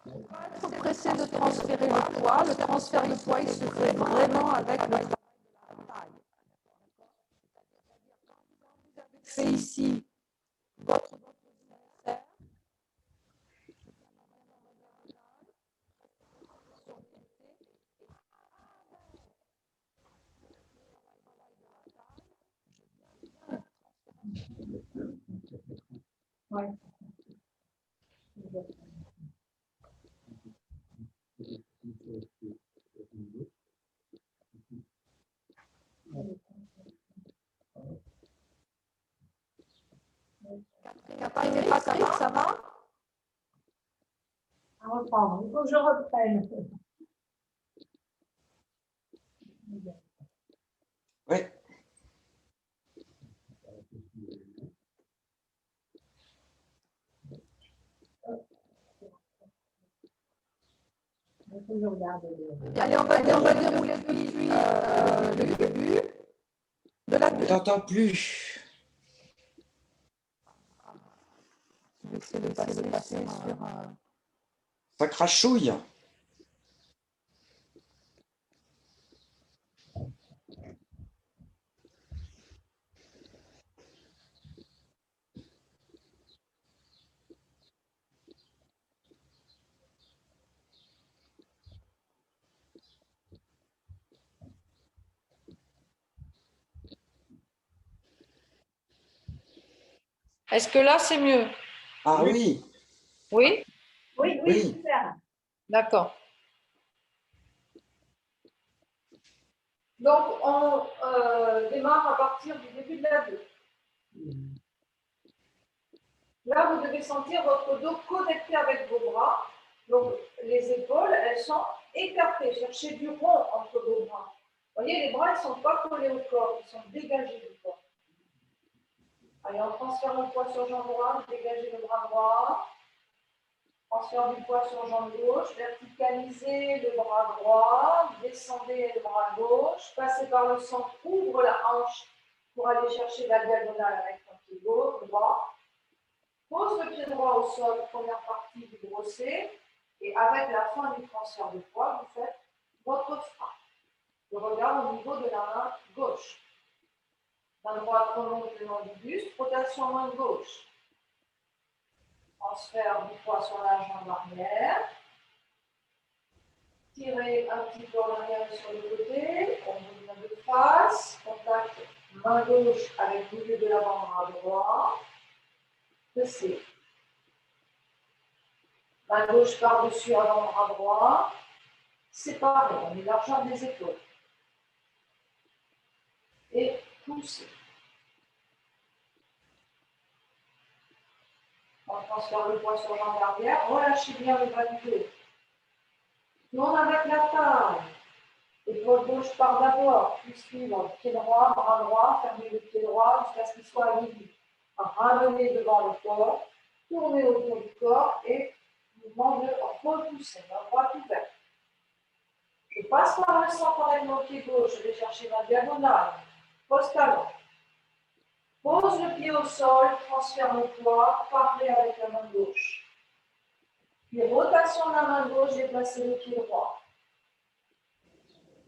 Il faut presser de transférer le poids. Le transfert de poids, il se fait vraiment avec le travail de la taille. Vous avez fait ici votre adversaire. Ouais. Quatrième Patrick, ça va? À reprendre. Il faut que je reprenne. Oui. Il faut que je regarde. Allez, on va dérouler depuis le début de la On ne t'entend plus. Je vais essayer de passer sur. Ça crachouille. Est-ce que là, c'est mieux? Ah oui, Oui? Oui, Oui. super. D'accord. Donc, on démarre à partir du début de la 2. Là, vous devez sentir votre dos connecté avec vos bras. Donc, les épaules, elles sont écartées. Cherchez du rond entre vos bras. Vous voyez, les bras, ils ne sont pas collés au corps, ils sont dégagés du corps. Allez, on transfère le poids sur jambe droite, dégagez le bras droit. Transfert du poids sur jambe gauche, verticalisez le bras droit, descendez le bras gauche, passez par le centre, ouvre la hanche pour aller chercher la diagonale avec ton pied gauche, droit. Pose le pied droit au sol, première partie du grosset, et avec la fin du transfert de poids, vous faites votre frappe. Le regard au niveau de la main gauche. Main droite remonte le long du buste, rotation main gauche. Transfert du poids sur la jambe arrière. Tirez un petit peu en arrière et sur le côté. On revient de face. Contact main gauche avec le milieu de l'avant-bras droit. Pressez. Main gauche par-dessus avant-bras droit. Séparez. On met largeur des épaules. Et poussez. On transfère le poids sur jambe arrière. Relâchez bien le bas du dos. Non avec la taille. Épaule gauche part d'abord, puis suivre. Pied droit, bras droit. Fermez le pied droit jusqu'à ce qu'il soit aligné. Ramenez devant le corps. Tournez autour du corps et mouvement de repousser. Main droite ouverte. Je passe par le centre avec mon pied gauche. Je vais chercher ma diagonale. Pose talon. Pose le pied au sol, transfère le poids, parlez avec la main gauche. Puis rotation de la main gauche, déplacez le pied droit.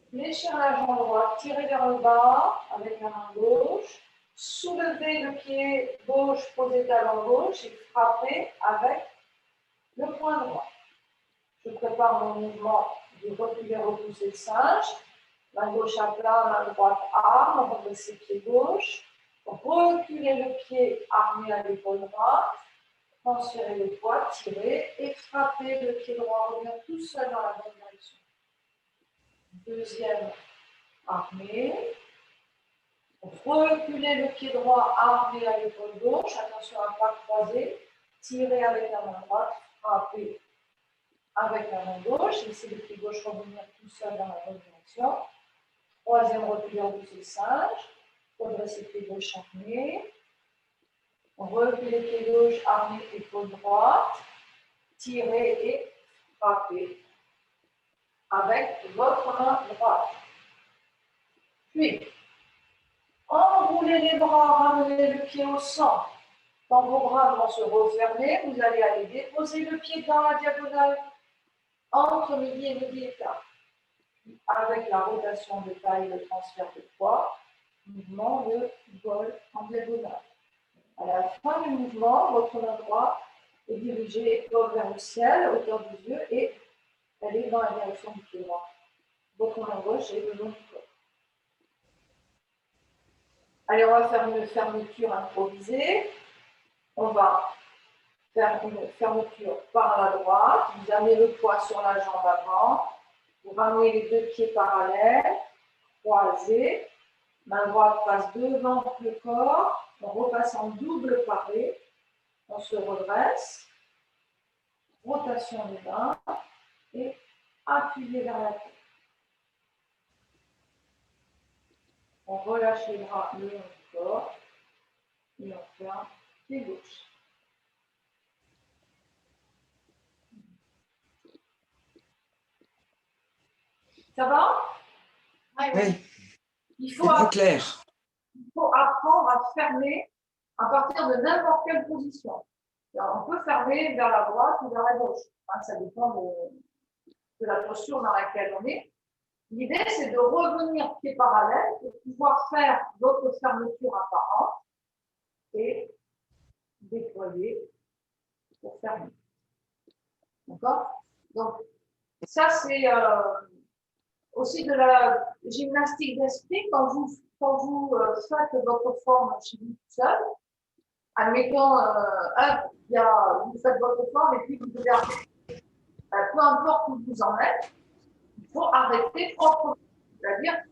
Fléchir la jambe droite, tirez vers le bas avec la main gauche. Soulevez le pied gauche, posez talon gauche et frappez avec le poing droit. Je prépare mon mouvement du reculer, repousser singe. Main gauche à plat, main droite arme, redressez pied gauche. Reculez le pied armé à l'épaule droite. Transférez le poids, tirez et frappez le pied droit. Revient tout seul dans la bonne direction. Deuxième armé. Reculez le pied droit armé à l'épaule gauche. Attention à ne pas croiser. Tirez avec la main droite. Frappez avec la main gauche. Laissez le pied gauche revenir tout seul dans la bonne direction. Troisième recul repousser singe. Redressez pied gauche armé. Reculez pied gauche armé, épaule droite. Tirez et frappez avec votre main droite. Puis, enroulez les bras, ramenez le pied au centre. Quand vos bras vont se refermer, vous allez aller déposer le pied dans la diagonale entre midi et midi et quart. Avec la rotation de taille et le transfert de poids, mouvement de vol en diagonale. À la fin du mouvement, votre main droite est dirigée épaule vers le ciel, hauteur des yeux, et elle est dans la direction du pied droit. Votre main gauche est le long du corps. Allez, on va faire une fermeture improvisée. On va faire une fermeture par la droite. Vous amenez le poids sur la jambe avant. Vous ramenez les deux pieds parallèles, croisés. Main droite passe devant le corps. On repasse en double paré. On se redresse. Rotation des mains. Et appuyez vers la tête. On relâche les bras le long du corps. Et on ferme pied gauche. Ça va? oui, Il c'est faut plus clair. apprendre à fermer à partir de n'importe quelle position. Alors, on peut fermer vers la droite ou vers la gauche. Ça dépend de la posture dans laquelle on est. L'idée, c'est de revenir pied parallèle pour pouvoir faire d'autres fermetures apparentes et déployer pour fermer. D'accord? Donc, ça, c'est aussi de la gymnastique d'esprit quand vous faites votre forme chez vous tout seul. Admettons, vous faites votre forme et puis vous devez arrêter. Peu importe où vous en êtes, il faut arrêter proprement. C'est-à-dire,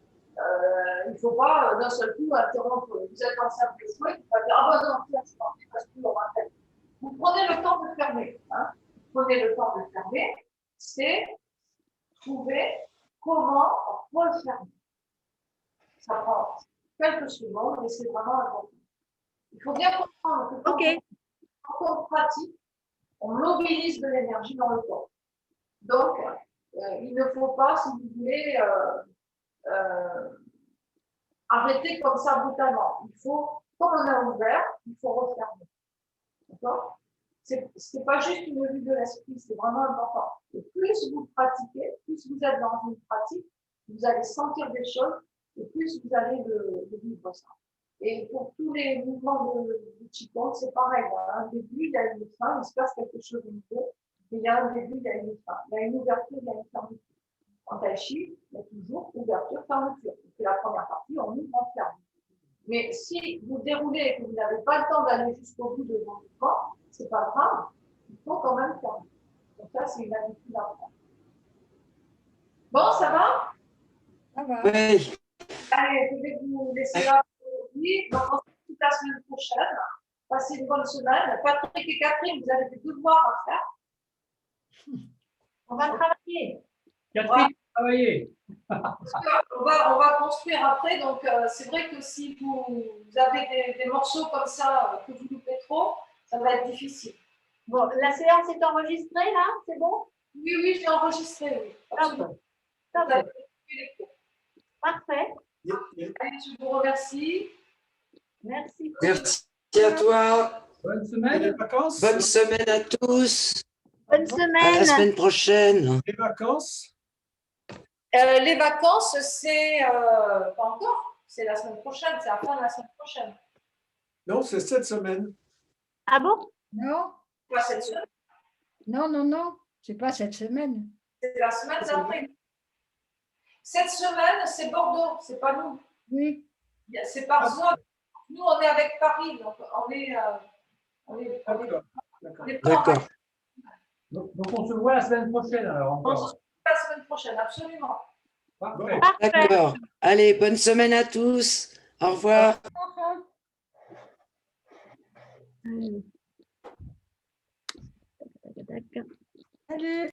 il ne faut pas d'un seul coup interrompre. Vous êtes en simple souhait, il ne faut pas dire ah ben non, tiens, je m'en vais parce qu'on va faire. Vous prenez le temps de fermer. Hein. Vous prenez le temps de fermer, c'est trouver comment refermer. Ça prend quelques secondes, mais c'est vraiment important. Il faut bien comprendre que quand on pratique, on mobilise de l'énergie dans le corps. Donc, il ne faut pas, si vous voulez, arrêter comme ça brutalement. Il faut, comme on a ouvert, il faut refermer. D'accord? C'est pas juste une vue de l'esprit, c'est vraiment important. Et plus vous pratiquez, plus vous êtes dans une pratique, vous allez sentir des choses et plus vous allez le vivre ça. Et pour tous les mouvements de Qigong, c'est pareil. Il y a un début, il y a une fin, il se passe quelque chose de nouveau. Il y a un début, il y a une fin. Il y a une ouverture, il y a une fermeture. En Tai Chi, il y a toujours ouverture, fermeture. C'est la première partie, on ouvre, on ferme. Mais si vous déroulez et que vous n'avez pas le temps d'aller jusqu'au bout de vos mouvements, c'est pas grave, il faut quand même fermer. Donc ça, c'est une habitude à prendre. Bon, ça va? Ça va. Oui. Allez, je vais vous laisser là pour aujourd'hui. Donc, on se retrouve la semaine prochaine. Passez une bonne semaine. Patrick et Catherine, vous avez des devoirs à faire. On va travailler. Catherine, travailler. On va construire après. Donc, c'est vrai que si vous avez des morceaux comme ça que vous loupez trop, ça va être difficile. Bon, la séance est enregistrée là? C'est bon? Oui, oui, j'ai enregistré. Oui. Absolument. Parfait. Allez, je vous remercie. Merci. Merci à toi. Bonne semaine. Les vacances? Bonne semaine à tous. Bonne À la semaine. semaine prochaine. Les vacances? Les vacances, c'est pas encore. C'est la semaine prochaine. C'est la fin de la semaine prochaine. Non, c'est cette semaine. Ah bon? Non, Pas cette semaine. non. C'est pas cette semaine. C'est la semaine d'après. Cette semaine, c'est Bordeaux. C'est pas nous. Oui. C'est par zone. Nous, on est avec Paris. Donc, on est D'accord. D'accord. Donc, on se voit la semaine prochaine alors On se encore. voit la semaine prochaine, absolument. Parfait. D'accord. Allez, bonne semaine à tous. Au revoir. Salut.